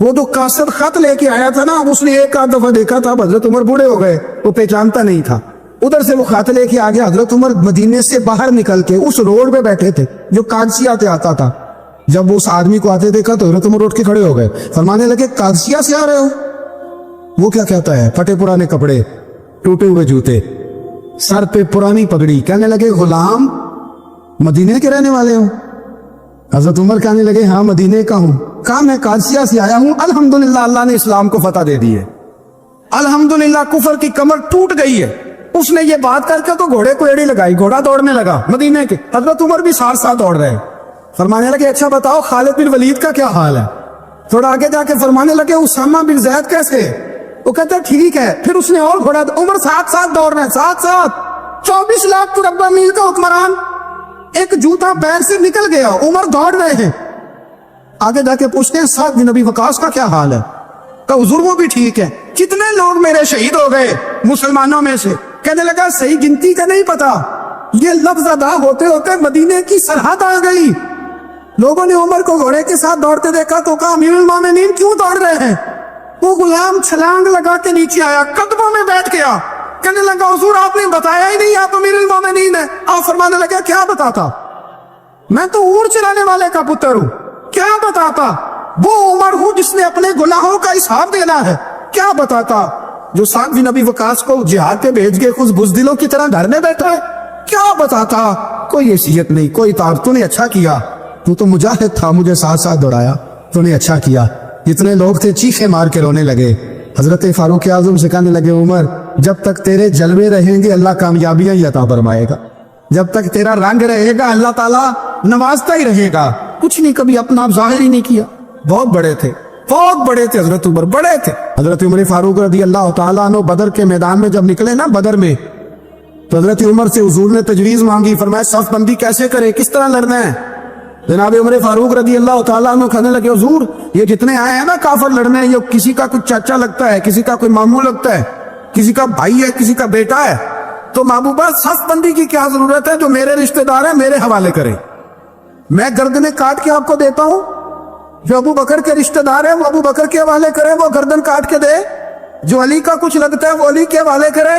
وہ جو قاصد خط لے کے آیا تھا نا، اس نے 1 دفعہ دیکھا تھا، حضرت عمر بوڑھے ہو گئے، وہ پہچانتا نہیں تھا۔ ادھر سے وہ خط لے کے آ گیا، حضرت عمر مدینے سے باہر نکل کے اس روڈ پہ بیٹھے تھے جو قادسیہ سے آتا تھا۔ جب وہ اس آدمی کو آتے دیکھا تو حضرت عمر اٹھ کے کھڑے ہو گئے، فرمانے لگے قادسیہ سے آ رہے ہو؟ وہ کیا کہتا ہے؟ پھٹے پرانے کپڑے، ٹوٹے ہوئے جوتے، سر پہ پرانی پگڑی۔ کہنے لگے غلام مدینے کے رہنے والے ہو؟ حضرت عمر کہنے لگے ہاں مدینے کا ہوں۔ کہا میں قادسیہ سے آیا ہوں، الحمدللہ اللہ نے اسلام کو فتح دے دی ہے، الحمدللہ کفر کی کمر ٹوٹ گئی ہے۔ اس نے یہ بات کر کے تو گھوڑے کو ایڑی لگائی، گھوڑا دوڑنے لگا مدینے کے، حضرت عمر بھی ساتھ ساتھ دوڑ رہے۔ فرمانے لگے اچھا بتاؤ خالد بن ولید کا کیا حال ہے؟ تھوڑا آگے جا کے فرمانے لگے اسامہ بن زید کیسے؟ وہ کہتا ہے ٹھیک ہے۔ پھر اس نے اور گھوڑا، عمر ساتھ ساتھ دوڑ رہے ہیں، ساتھ ساتھ 24 لاکھ مربع میل کا حکمران، ایک جوتا پیر سے نکل گیا، عمر دوڑ رہے ہیں۔ آگے جا کے پوچھتے ہیں سعد بن ابی وقاص کا کیا حال ہے؟ کہ حضور وہ بھی ٹھیک ہے۔ کتنے لوگ میرے شہید ہو گئے مسلمانوں میں سے؟ کہنے لگا صحیح گنتی کا نہیں پتا، یہ لفظ ادا ہوتے ہوتے مدینے کی سرحد آ گئی۔ لوگوں نے عمر کو گھوڑے کے ساتھ دوڑتے دیکھا تو کہا امیر المومنین کیوں دوڑ رہے ہیں؟ وہ غلام چھلانگ لگا کے نیچے آیا، قدموں میں بیٹھ گیا، کہنے لگا حضور آپ نے بتایا ہی نہیں آپ امیر المومنین ہیں۔ آپ فرمانے لگے کیا بتاتا؟ میں تو اونٹ چلانے والے کا پتر ہوں، کیا بتاتا؟ وہ عمر ہوں جس نے اپنے گناہوں کا حساب دینا ہے، کیا بتاتا؟ جو سعد بن ابی وقاص کو جہاد پہ بھیج کے خود بزدلوں کی طرح گھر میں بیٹھا ہے، کیا بتاتا؟ کوئی حیثیت نہیں، کوئی تعارف۔ تو نے اچھا کیا، تو مجاہد تھا، مجھے ساتھ ساتھ دوڑایا، تو نے اچھا کیا۔ جتنے لوگ تھے چیخے مار کے رونے لگے۔ حضرت فاروق اعظم سے کہنے لگے عمر جب تک تیرے جلوے رہیں گے اللہ کامیابیاں ہی عطا فرمائے گا، جب تک تیرا رنگ رہے گا اللہ تعالیٰ نوازتا ہی رہے گا۔ کچھ نہیں کبھی اپنا آپ ظاہر ہی نہیں کیا۔ بہت بڑے تھے، بہت بڑے تھے حضرت عمر، بڑے تھے۔ حضرت عمر فاروق رضی اللہ تعالیٰ عنہ بدر کے میدان میں جب نکلے نا، بدر میں، تو حضرت عمر سے حضور نے تجویز مانگی، فرمایا صف بندی کیسے کرے، کس طرح لڑنا ہے؟ جناب عمر فاروق رضی اللہ تعالیٰ عنہ کہنے لگے حضور یہ جتنے آئے ہیں نا کافر لڑنے، یہ کسی کا کچھ چاچا لگتا ہے، کسی کا کوئی ماموں لگتا ہے، کسی کا بھائی ہے، کسی کا بیٹا ہے، تو محبوبہ صف بندی کی کیا ضرورت ہے؟ جو میرے رشتہ دار ہیں میرے حوالے کرے، میں گردنیں کاٹ کے آپ کو دیتا ہوں۔ جو ابو بکر کے رشتہ دار ہیں وہ ابو بکر کے حوالے کرے، وہ گردن کاٹ کے دے۔ جو علی کا کچھ لگتا ہے وہ علی کے حوالے کرے۔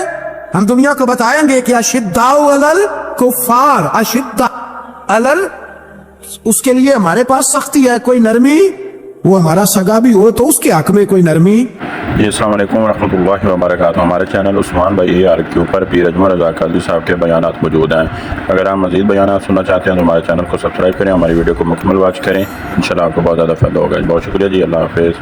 ہم دنیا کو بتائیں گے کہ اشداء علی الکفار، اشداء علی، اس کے لیے ہمارے پاس سختی ہے، کوئی نرمی، وہ ہمارا سگا بھی ہو تو اس کے حق میں کوئی نرمی۔ جی السلام علیکم ورحمۃ اللہ وبرکاتہ۔ ہمارے چینل عثمان بھائی اے آر کے اوپر پیر اجمل رضا قادری صاحب کے بیانات موجود ہیں۔ اگر آپ مزید بیانات سننا چاہتے ہیں تو ہمارے چینل کو سبسکرائب کریں، ہماری ویڈیو کو مکمل واچ کریں، انشاءاللہ آپ کو بہت زیادہ فائدہ ہوگا۔ بہت شکریہ جی، اللہ حافظ۔